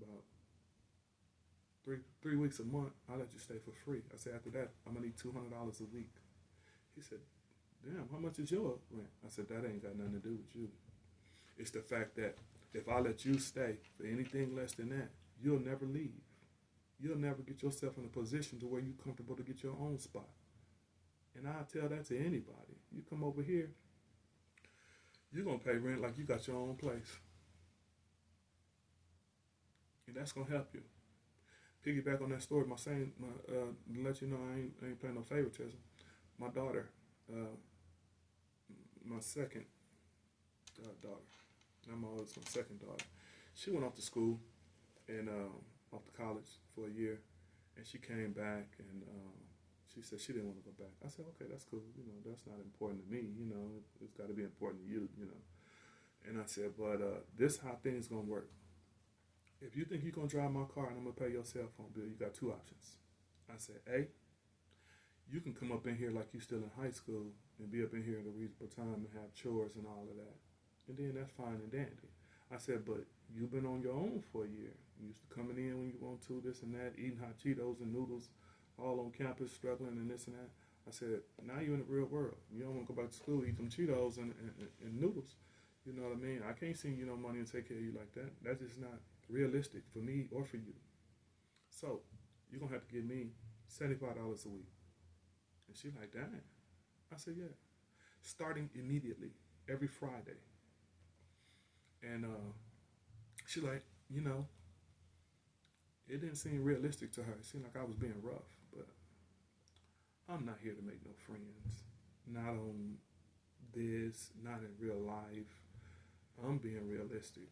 About three weeks a month, I'll let you stay for free. I said, after that, I'm gonna need $200 a week. He said, damn, how much is your rent? I said, that ain't got nothing to do with you. It's the fact that if I let you stay for anything less than that, you'll never leave. You'll never get yourself in a position to where you're comfortable to get your own spot. And I tell that to anybody. You come over here, you're going to pay rent like you got your own place. And that's going to help you. Piggyback on that story, to let you know I ain't playing no favoritism. My daughter, my second daughter, not my oldest, my second daughter, she went off to school and off to college for a year, and she came back and she said she didn't want to go back. I said, okay, that's cool. That's not important to me. It's got to be important to you. And I said, but this is how things gonna work. If you think you're gonna drive my car and I'm gonna pay your cell phone bill, you got two options. I said, A, you can come up in here like you still in high school and be up in here at a reasonable time and have chores and all of that, and then that's fine and dandy. I said, but you've been on your own for a year. You used to coming in when you want to, this and that, eating hot Cheetos and noodles, all on campus, struggling and this and that. I said, now you're in the real world. You don't want to go back to school, eat them Cheetos and noodles. You know what I mean? I can't send you no money and take care of you like that. That's just not realistic for me or for you. So you're going to have to give me $75 a week. And she like, dang. I said, yeah. Starting immediately, every Friday. And she like, it didn't seem realistic to her. It seemed like I was being rough, but I'm not here to make no friends. Not on this, not in real life. I'm being realistic.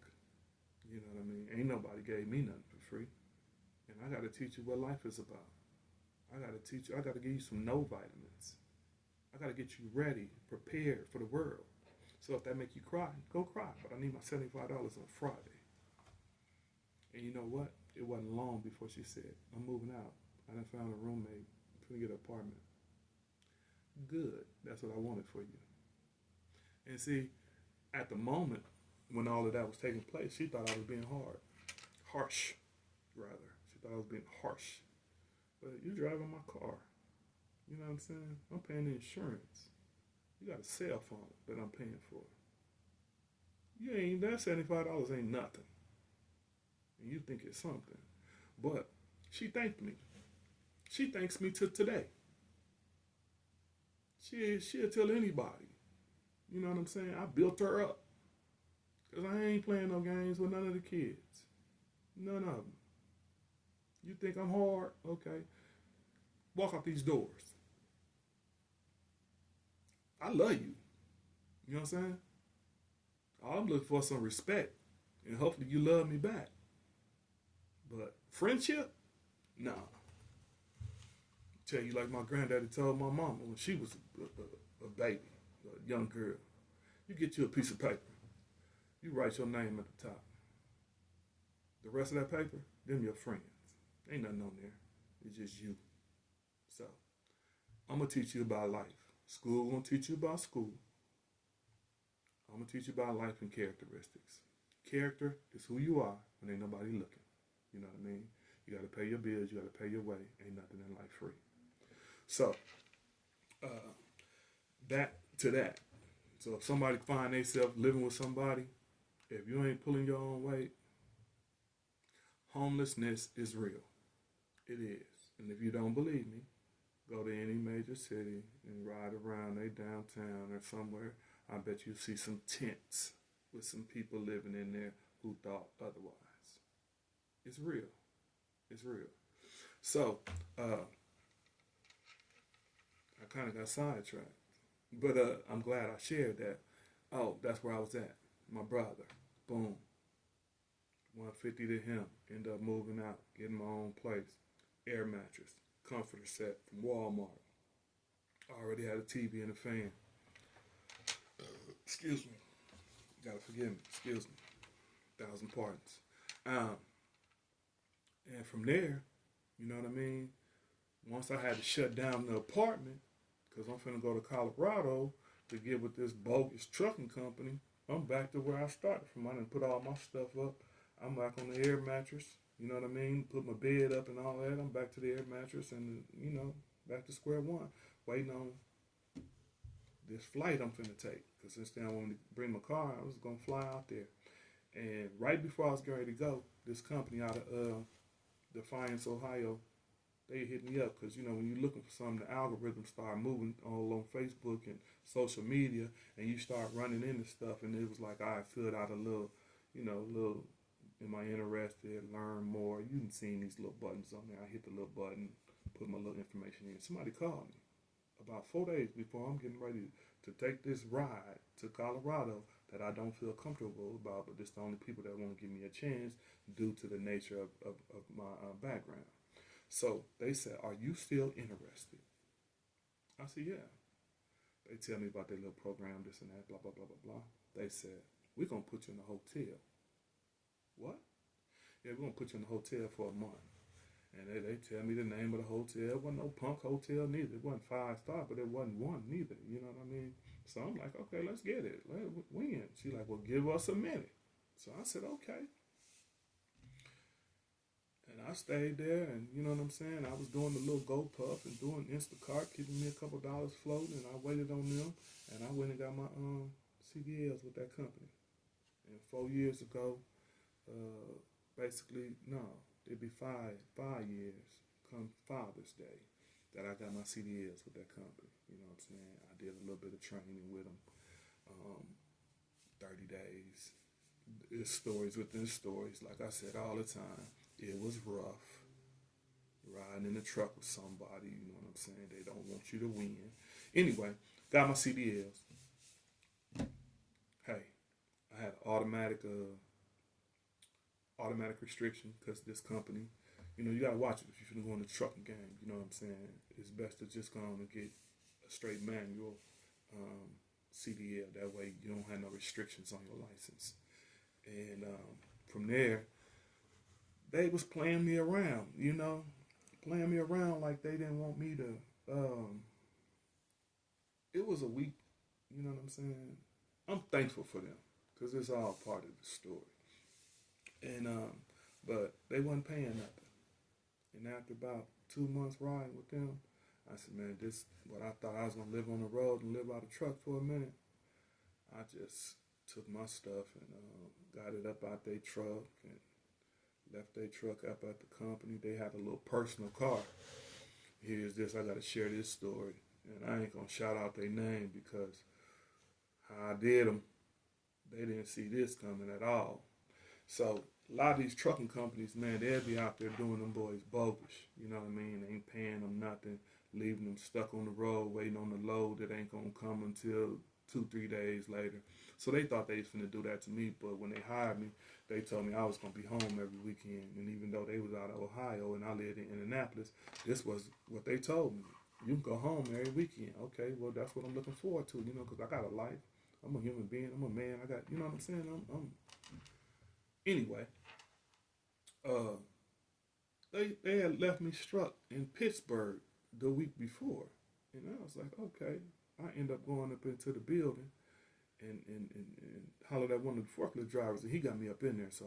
You know what I mean? Ain't nobody gave me nothing for free. And I got to teach you what life is about. I got to teach you, I got to give you some no vitamins. I got to get you ready, prepared for the world. So if that make you cry, go cry. But I need my $75 on Friday. And you know what? It wasn't long before she said, I'm moving out. I done found a roommate. I'm going to get an apartment. Good. That's what I wanted for you. And see, at the moment when all of that was taking place, she thought I was being harsh, rather. She thought I was being harsh. But you driving my car. You know what I'm saying? I'm paying the insurance. You got a cell phone that I'm paying for. That $75 ain't nothing. And you think it's something. But she thanked me. She thanks me to today. She'll tell anybody. You know what I'm saying? I built her up. Because I ain't playing no games with none of the kids. None of them. You think I'm hard? Okay. Walk out these doors. I love you. You know what I'm saying? I'm looking for some respect. And hopefully you love me back. But friendship? Nah. Tell you like my granddaddy told my mama when she was a baby, a young girl. You get you a piece of paper. You write your name at the top. The rest of that paper, them your friends. Ain't nothing on there. It's just you. So, I'm going to teach you about life. School going to teach you about school. I'm gonna teach you about life and characteristics. Character is who you are when ain't nobody looking. You know what I mean? You gotta pay your bills, you gotta pay your way. Ain't nothing in life free. So that to that. So if somebody find themselves living with somebody, if you ain't pulling your own weight, homelessness is real. It is. And if you don't believe me, go to any major city and ride around a downtown or somewhere. I bet you'll see some tents with some people living in there who thought otherwise. It's real. It's real. So, I kind of got sidetracked. But I'm glad I shared that. Oh, that's where I was at. My brother. Boom. 150 to him. End up moving out, getting my own place. Air mattress, comforter set from Walmart. I already had a TV and a fan. Excuse me. You gotta forgive me. Excuse me. 1,000 pardons. And from there, you know what I mean? Once I had to shut down the apartment, because I'm finna go to Colorado to get with this bogus trucking company, I'm back to where I started from. I didn't put all my stuff up. I'm back on the air mattress. You know what I mean? Put my bed up and all that. I'm back to the air mattress and, you know, back to square one. Waiting on this flight I'm finna take. Because since then I wanted to bring my car, I was going to fly out there. And right before I was getting ready to go, this company out of Defiance, Ohio, they hit me up because, you know, when you're looking for something, the algorithms start moving all on Facebook and social media, and you start running into stuff, and it was like I filled out a little, you know, am I interested, learn more. You can see these little buttons on there. I hit the little button, put my little information in. Somebody called me about 4 days before I'm getting ready to take this ride to Colorado that I don't feel comfortable about, but it's the only people that want to give me a chance due to the nature of my background. So they said, "Are you still interested?" I said, "Yeah." They tell me about their little program, this and that, blah, blah, blah, blah, blah. They said, "We're going to put you in a hotel." What? "Yeah, we're going to put you in a hotel for a month." And they tell me the name of the hotel. It wasn't no punk hotel neither. It wasn't 5-star, but it wasn't one neither. You know what I mean? So I'm like, okay, let's get it. Let's win. She's like, "Well, give us a minute." So I said, okay. And I stayed there, and you know what I'm saying? I was doing the little GoPuff and doing Instacart, keeping me a couple dollars floating, and I waited on them, and I went and got my CDLs with that company. And 4 years ago, basically, no, it'd be five years come Father's Day that I got my CDLs with that company. You know what I'm saying? I did a little bit of training with them, 30 days. It's stories within stories. Like I said all the time, it was rough. Riding in the truck with somebody, you know what I'm saying? They don't want you to win. Anyway, got my CDLs. Hey, I had automatic restriction because this company, you know, you gotta watch it if you're gonna go in the trucking game. You know what I'm saying? It's best to just go on and get a straight manual CDL. That way you don't have no restrictions on your license. And from there, they was playing me around, you know, playing me around like they didn't want me to. It was a week, you know what I'm saying? I'm thankful for them because it's all part of the story. And but they wasn't paying nothing. And after about 2 months riding with them, I said, man, this what I thought I was gonna live on the road and live out of truck for a minute. I just took my stuff and got it up out their truck and left their truck up at the company. They had a little personal car. Here's this. I got to share this story, and I ain't gonna shout out their name because how I did them, they didn't see this coming at all. So a lot of these trucking companies, man, they'll be out there doing them boys bogus. You know what I mean? They ain't paying them nothing, leaving them stuck on the road, waiting on the load that ain't gonna come until 2-3 days later. So they thought they was finna do that to me, but when they hired me, they told me I was gonna be home every weekend. And even though they was out of Ohio and I lived in Indianapolis, this was what they told me. You can go home every weekend. Okay, well that's what I'm looking forward to, you know, because I got a life. I'm a human being. I'm a man. I got, you know what I'm saying? Anyway, they had left me struck in Pittsburgh the week before, and I was like, okay. I end up going up into the building, and hollered at one of the forklift drivers, and he got me up in there. So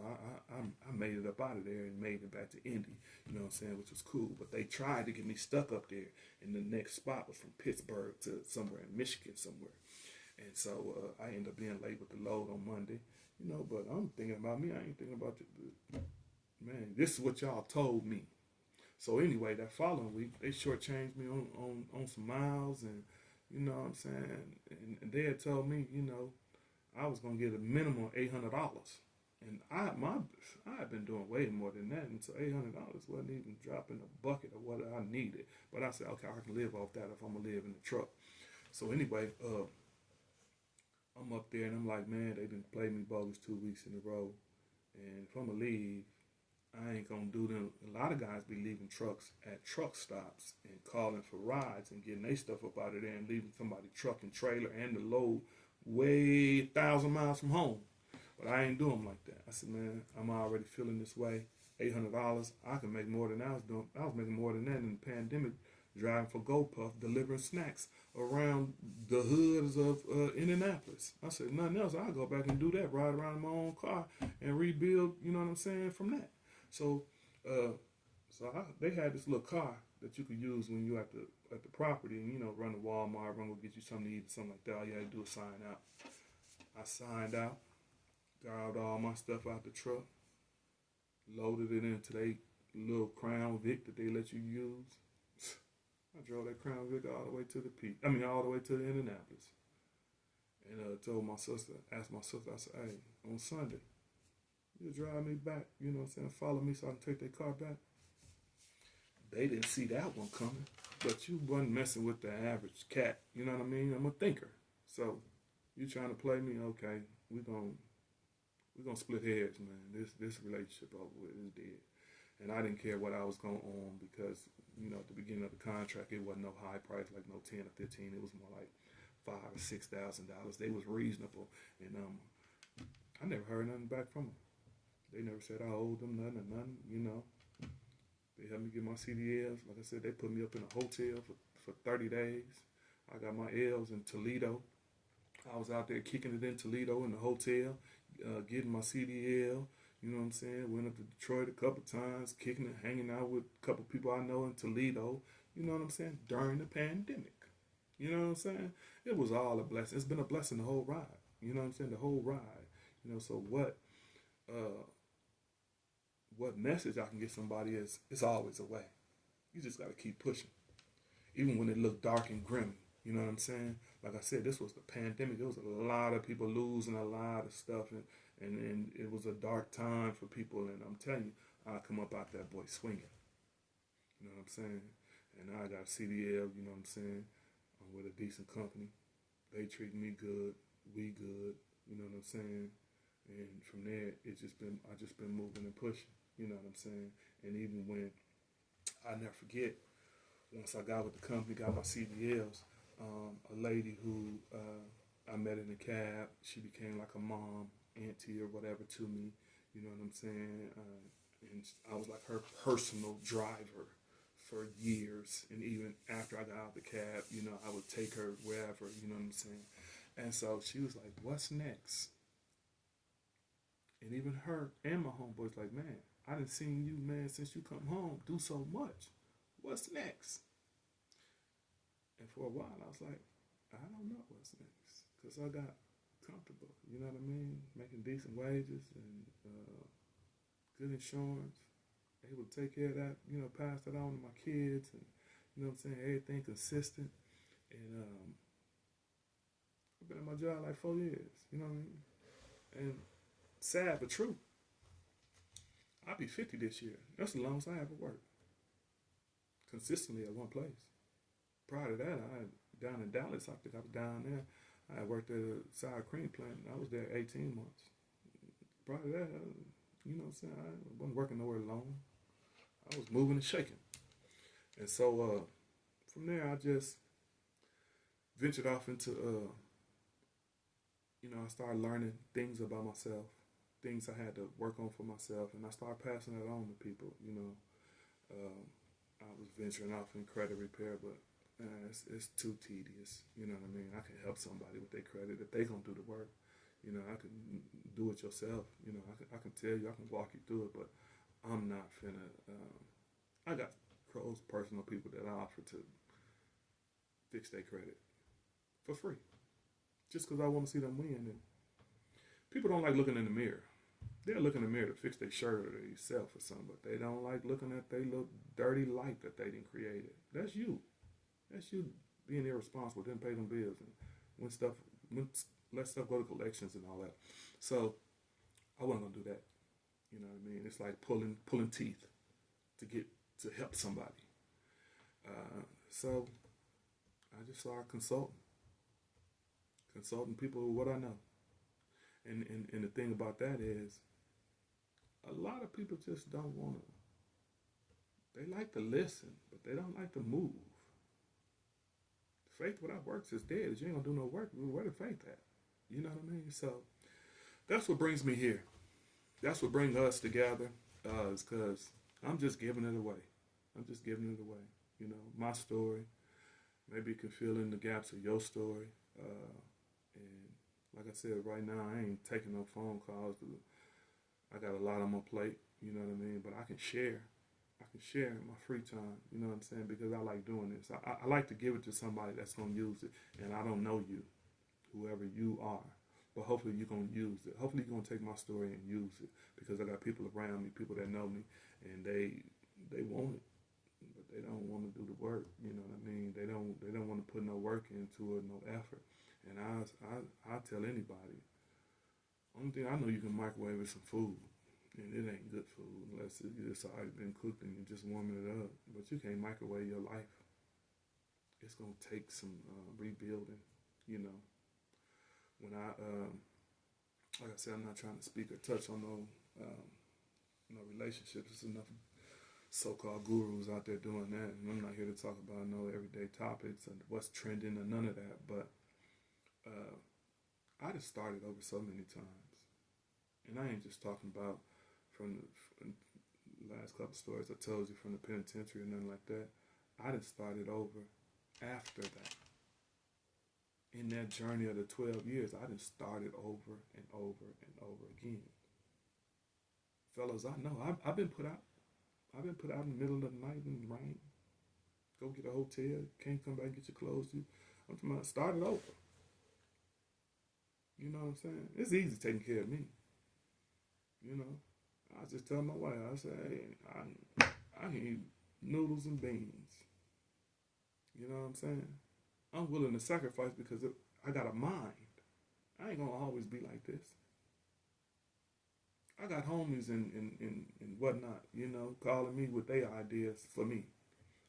I made it up out of there and made it back to Indy, you know what I'm saying, which was cool. But they tried to get me stuck up there, and the next spot was from Pittsburgh to somewhere in Michigan somewhere. And so I ended up being late with the load on Monday, you know. But I'm thinking about me. I ain't thinking about man. This is what y'all told me. So anyway, that following week, they shortchanged me on some miles, and you know what I'm saying. And they had told me, you know, I was gonna get a minimum $800, and I had been doing way more than that, and so $800 wasn't even dropping a bucket of what I needed. But I said, okay, I can live off that if I'm gonna live in the truck. So anyway, I'm up there and I'm like, man, they didn't play me bogus 2 weeks in a row, and if I'm gonna leave, I ain't gonna do them. A lot of guys be leaving trucks at truck stops and calling for rides and getting their stuff up out of there and leaving somebody truck and trailer and the load way 1,000 miles from home. But I ain't doing like that. I said, man, I'm already feeling this way. $800, I can make more than I was doing. I was making more than that in the pandemic, driving for GoPuff, delivering snacks around the hoods of Indianapolis. I said, nothing else. I'll go back and do that, ride around in my own car and rebuild, you know what I'm saying, from that. So, they had this little car that you could use when you at the property, and you know, run to Walmart, run go get you something to eat, something like that. All you had to do is sign out. I signed out, got all my stuff out the truck, loaded it into their little Crown Vic that they let you use. I drove that Crown Vic all the way to the peak. I mean, all the way to the Indianapolis, and told my sister, asked my sister, I said, hey, on Sunday, you drive me back, you know what I'm saying, follow me so I can take their car back. They didn't see that one coming, but you wasn't messing with the average cat, you know what I mean? I'm a thinker. So, you trying to play me? Okay, we're gonna split hairs, man. This relationship over with is dead. And I didn't care what I was going on because, you know, at the beginning of the contract, it wasn't no high price, like no 10 or 15. It was more like $5,000 or $6,000. They was reasonable, and I never heard nothing back from them. They never said I owed them nothing or nothing, you know. They helped me get my CDLs. Like I said, they put me up in a hotel for 30 days. I got my L's in Toledo. I was out there kicking it in Toledo in the hotel, getting my CDL. You know what I'm saying? Went up to Detroit a couple times, kicking it, hanging out with a couple people I know in Toledo. You know what I'm saying? During the pandemic. You know what I'm saying? It was all a blessing. It's been a blessing the whole ride. You know what I'm saying? The whole ride. You know, so what message I can get somebody is, it's always a way. You just got to keep pushing. Even when it looked dark and grim, you know what I'm saying? Like I said, this was the pandemic. There was a lot of people losing a lot of stuff, and it was a dark time for people. And I'm telling you, I come up out that boy swinging. You know what I'm saying? And I got a CDL, you know what I'm saying? I'm with a decent company. They treat me good. We good. You know what I'm saying? And from there, I just been moving and pushing. You know what I'm saying? And even when, I never forget, once I got with the company, got my CDLs, a lady who I met in a cab, she became like a mom, auntie or whatever to me. You know what I'm saying? And I was like her personal driver for years. And even after I got out of the cab, you know, I would take her wherever, you know what I'm saying? And so she was like, what's next? And even her and my homeboys like, man, I done seen you, man, since you come home, do so much. What's next? And for a while, I was like, I don't know what's next. Because I got comfortable, you know what I mean? Making decent wages and good insurance. Able to take care of that, you know, pass that on to my kids. And, you know what I'm saying? Everything consistent. And I've been at my job like 4 years, you know what I mean? And sad but true. I'll be 50 this year. That's the longest I ever worked. Consistently at one place. Prior to that, down in Dallas, I think I was down there. I worked at a sour cream plant. I was there 18 months. Prior to that, you know what I'm saying? I wasn't working nowhere long. I was moving and shaking. And so from there, I just ventured off into, you know, I started learning things about myself, things I had to work on for myself, and I started passing that on to people, you know. I was venturing off in credit repair, but it's too tedious. You know what I mean? I can help somebody with their credit if they gonna do the work. You know, I can do it yourself. You know, I can tell you, I can walk you through it, but I'm not finna. I got close personal people that I offer to fix their credit for free, just because I want to see them win. And people don't like looking in the mirror. They'll look in the mirror to fix their shirt or their self or something, but they don't like looking at their little dirty life that they didn't create it. That's you. That's you being irresponsible, didn't pay them bills, and when stuff, when let stuff go to collections and all that. So I wasn't gonna do that. You know what I mean? It's like pulling teeth to get to help somebody. So I just started consulting people with what I know. And the thing about that is, a lot of people just don't want to. They like to listen, but they don't like to move. Faith without works is dead. If you ain't gonna do no work, where the faith at? You know what I mean? So that's what brings me here. That's what brings us together. Is because I'm just giving it away. I'm just giving it away. You know, my story. Maybe you can fill in the gaps of your story. And like I said, right now I ain't taking no phone calls. I got a lot on my plate. You know what I mean? But I can share. I can share in my free time. You know what I'm saying? Because I like doing this. I like to give it to somebody that's gonna use it. And I don't know you, whoever you are. But hopefully you're going to use it. Hopefully you're going to take my story and use it. Because I got people around me, people that know me, and they want it. But they don't want to do the work. You know what I mean? They don't want to put no work into it, no effort. And I tell anybody, only thing I know, you can microwave is some food. And it ain't good food unless it's already been cooked and you're just warming it up. But you can't microwave your life. It's going to take some rebuilding, you know. When like I said, I'm not trying to speak or touch on no relationships. There's enough so-called gurus out there doing that, and I'm not here to talk about no everyday topics and what's trending or none of that. But I just started over so many times, and I ain't just talking about from the last couple stories I told you from the penitentiary or nothing like that. I just started over after that. In that journey of the 12 years, I just started over and over and over again. Fellas, I know I've been put out. I've been put out in the middle of the night in the rain. Go get a hotel. Can't come back and get your clothes. I'm talking about started over. You know what I'm saying? It's easy taking care of me. You know, I was just telling my wife, I said, hey, I eat noodles and beans. You know what I'm saying? I'm willing to sacrifice because I got a mind. I ain't gonna always be like this. I got homies and whatnot, you know, calling me with their ideas for me.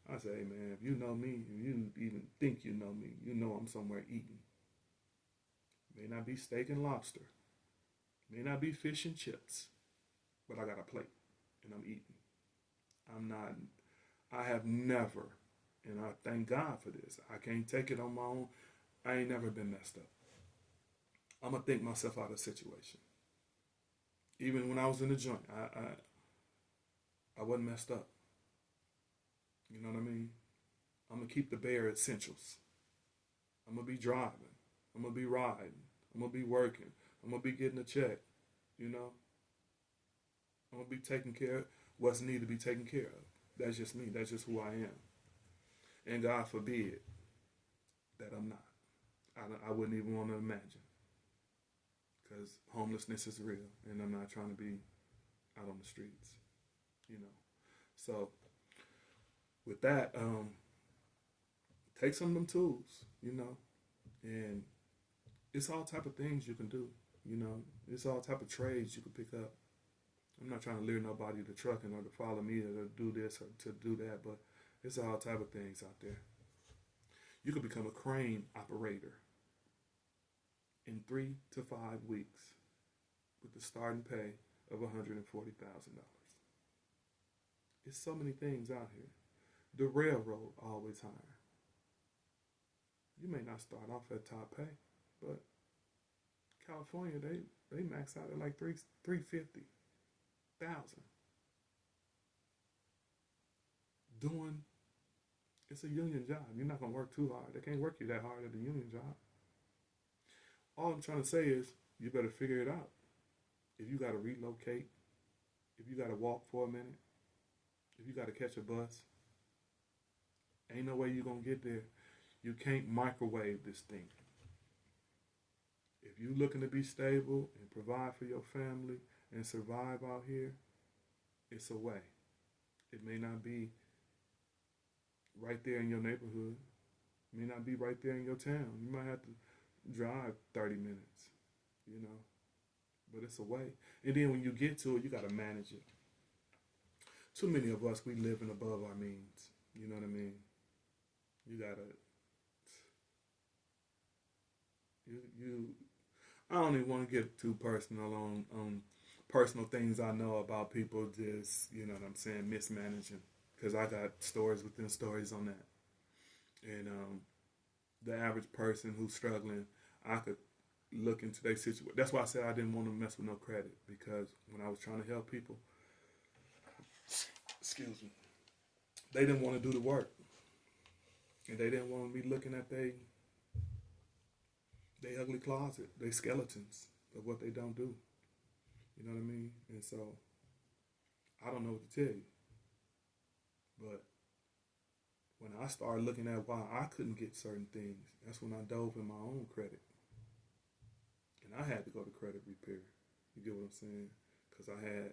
I say, hey man, if you know me, if you even think you know me, you know I'm somewhere eating. May not be steak and lobster. May not be fish and chips. But I got a plate and I'm eating. I have never, and I thank God for this. I can't take it on my own. I ain't never been messed up. I'm gonna think myself out of a situation. Even when I was in the joint, I wasn't messed up. You know what I mean? I'm gonna keep the bare essentials. I'm gonna be driving. I'm gonna be riding. I'm gonna be working. I'm gonna be getting a check. You know? I'm gonna be taking care of what's needed to be taken care of. That's just me. That's just who I am. And God forbid that I'm not. I wouldn't even want to imagine. Because homelessness is real. And I'm not trying to be out on the streets. You know. So, with that, take some of them tools, you know. And it's all type of things you can do. You know. It's all type of trades you can pick up. I'm not trying to lure nobody to trucking or to follow me or to do this or to do that, but it's all type of things out there. You could become a crane operator in 3 to 5 weeks with the starting pay of $140,000. It's so many things out here. The railroad always hire. You may not start off at top pay, but California they max out at like 350,000 doing It's a union job. You're not gonna work too hard. They can't work you that hard at the union job. All I'm trying to say is you better figure it out. If you gotta relocate, if you gotta walk for a minute, if you gotta catch a bus, ain't no way you're gonna get there. You can't microwave this thing. If you're looking to be stable and provide for your family and survive out here, it's a way. It may not be right there in your neighborhood. It may not be right there in your town. You might have to drive 30 minutes, you know, but it's a way. And then when you get to it, you got to manage it. Too many of us, we living above our means. You know what I mean? You got to, you I don't even want to get too personal on personal things I know about people just, you know what I'm saying, mismanaging. Because I got stories within stories on that. And the average person who's struggling, I could look into their situation. That's why I said I didn't want to mess with no credit. Because when I was trying to help people, excuse me, they didn't want to do the work. And they didn't want me looking at they ugly closet, they skeletons of what they don't do. You know what I mean? And so I don't know what to tell you. But when I started looking at why I couldn't get certain things, that's when I dove in my own credit. And I had to go to credit repair. You get what I'm saying? Because I had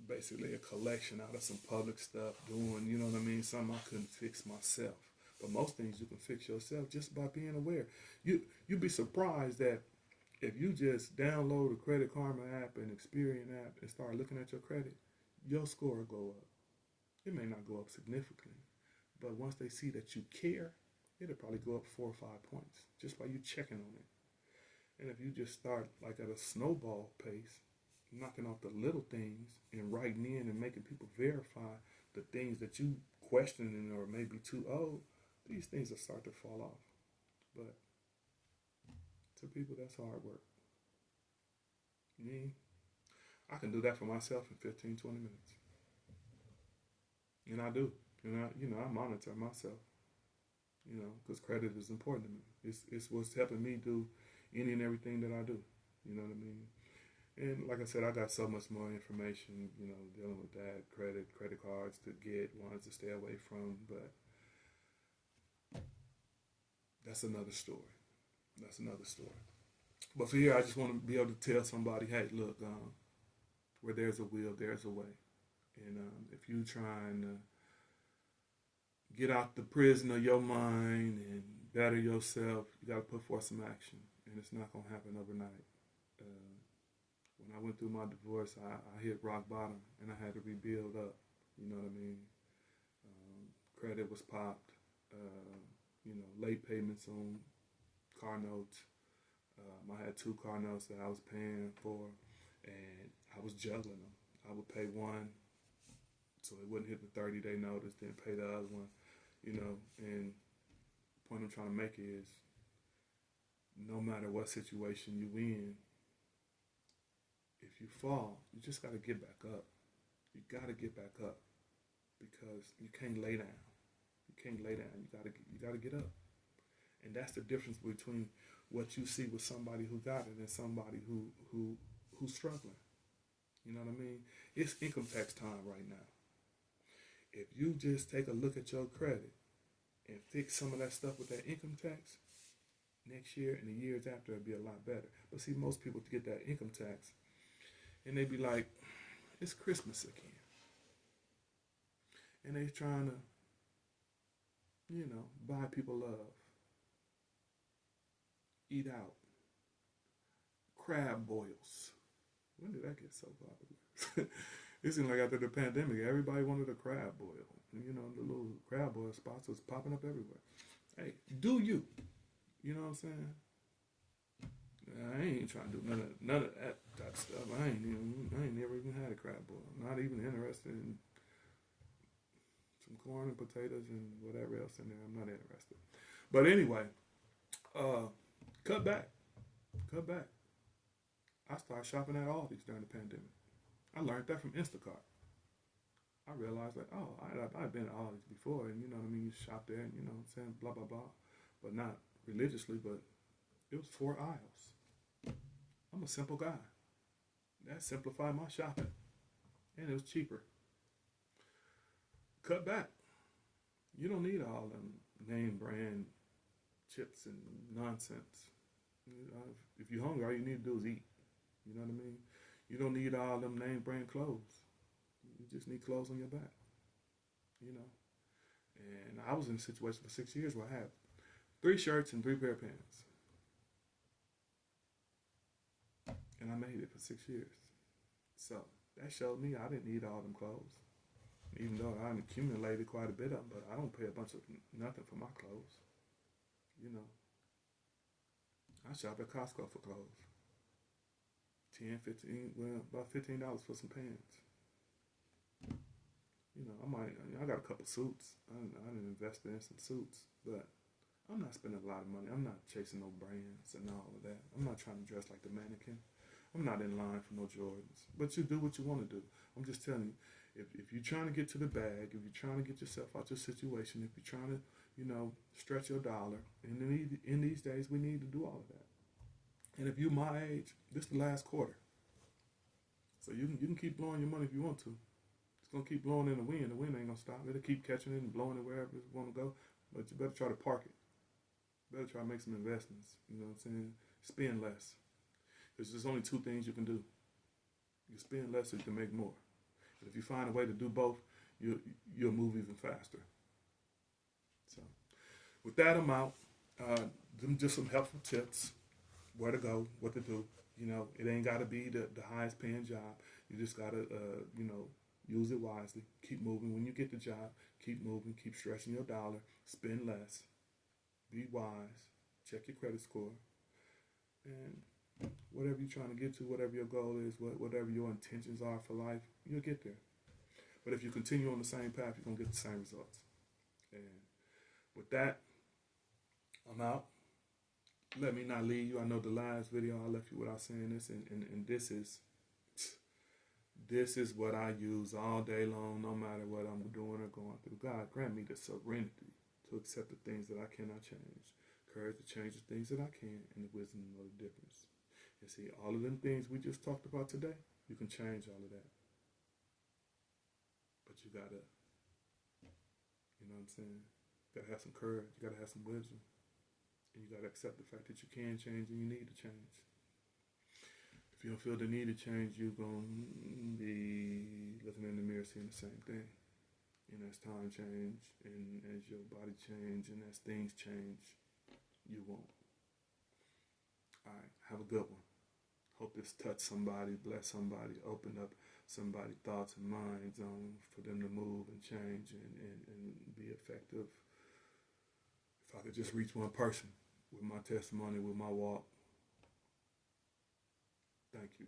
basically a collection out of some public stuff doing, you know what I mean, something I couldn't fix myself. But most things you can fix yourself just by being aware. You'd be surprised that if you just download the Credit Karma app and Experian app and start looking at your credit, your score will go up. It may not go up significantly, but once they see that you care, it'll probably go up 4 or 5 points just by you checking on it. And if you just start like at a snowball pace, knocking off the little things and writing in and making people verify the things that you questioning or maybe too old, these things will start to fall off. But to people, that's hard work. Me, I can do that for myself in 15, 20 minutes. And I do. And I monitor myself, because credit is important to me. It's what's helping me do any and everything that I do. You know what I mean? And like I said, I got so much more information, dealing with that, credit cards to get, ones to stay away from, but that's another story. That's another story. But for here, I just want to be able to tell somebody, hey, look, where there's a will, there's a way. And if you're trying to get out the prison of your mind and better yourself, you got to put forth some action. And it's not going to happen overnight. When I went through my divorce, I hit rock bottom and I had to rebuild up. You know what I mean? Credit was popped. Late payments on car notes. I had 2 car notes that I was paying for, and I was juggling them. I would pay one, so it wouldn't hit the 30-day notice, then pay the other one, and the point I'm trying to make is no matter what situation you in, if you fall, you just got to get back up. You got to get back up because you can't lay down. You can't lay down. You got to get up. And that's the difference between what you see with somebody who got it and somebody who's struggling. You know what I mean? It's income tax time right now. If you just take a look at your credit and fix some of that stuff with that income tax, next year and the years after it'll be a lot better. But see, most people get that income tax and they be like, it's Christmas again. And they trying to, buy people love. Eat out. Crab boils. When did that get so popular? It seemed like after the pandemic, everybody wanted a crab boil. The little crab boil spots was popping up everywhere. Hey, do you? You know what I'm saying? I ain't trying to do none of that type of stuff. I ain't never even had a crab boil. Not even interested in some corn and potatoes and whatever else in there. I'm not interested. But anyway, cut back. I started shopping at Aldi's during the pandemic. I learned that from Instacart. I realized like, oh, I've been to all these before, and you know what I mean. You shop there, and you know what I'm saying, blah blah blah, but not religiously. But it was 4 aisles. I'm a simple guy. That simplified my shopping, and it was cheaper. Cut back. You don't need all them name brand chips and nonsense. If you're hungry, all you need to do is eat. You know what I mean? You don't need all them name brand clothes. You just need clothes on your back. You know. And I was in a situation for 6 years where I had 3 shirts and 3 pair of pants, and I made it for 6 years. So that showed me I didn't need all them clothes. Even though I accumulated quite a bit of them, but I don't pay a bunch of nothing for my clothes. You know, I shop at Costco for clothes. 10, 15, well, about $15 for some pants. You know, I got a couple suits. I didn't invest in some suits, but I'm not spending a lot of money. I'm not chasing no brands and all of that. I'm not trying to dress like the mannequin. I'm not in line for no Jordans. But you do what you want to do. I'm just telling you, if you're trying to get to the bag, if you're trying to get yourself out your situation, if you're trying to, you know, stretch your dollar, and in these days we need to do all of that. And if you're my age, this is the last quarter. So you can keep blowing your money if you want to. It's gonna keep blowing in the wind. The wind ain't gonna stop. It'll keep catching it and blowing it wherever it's gonna go. But you better try to park it. You better try to make some investments. You know what I'm saying? Spend less. There's only 2 things you can do. You spend less, or you can make more. And if you find a way to do both, you'll move even faster. So with that, I'm out. Just some helpful tips: where to go, what to do. You know, it ain't got to be the highest paying job. You just got to, you know, use it wisely. Keep moving. When you get the job, keep moving. Keep stretching your dollar. Spend less. Be wise. Check your credit score. And whatever you're trying to get to, whatever your goal is, whatever your intentions are for life, you'll get there. But if you continue on the same path, you're going to get the same results. And with that, I'm out. Let me not leave you. I know the last video I left you without saying this, and this is what I use all day long, no matter what I'm doing or going through. God, grant me the serenity to accept the things that I cannot change, courage to change the things that I can, and the wisdom to know the difference. And see, all of them things we just talked about today, you can change all of that. But you gotta, you know what I'm saying? You gotta have some courage, you gotta have some wisdom. And you gotta accept the fact that you can change and you need to change. If you don't feel the need to change, you're gonna be looking in the mirror seeing the same thing. And as time change, and as your body change, and as things change, you won't. All right, have a good one. Hope this touched somebody, bless somebody, open up somebody's thoughts and minds for them to move and change and be effective. If I could just reach one person with my testimony, with my walk, thank you.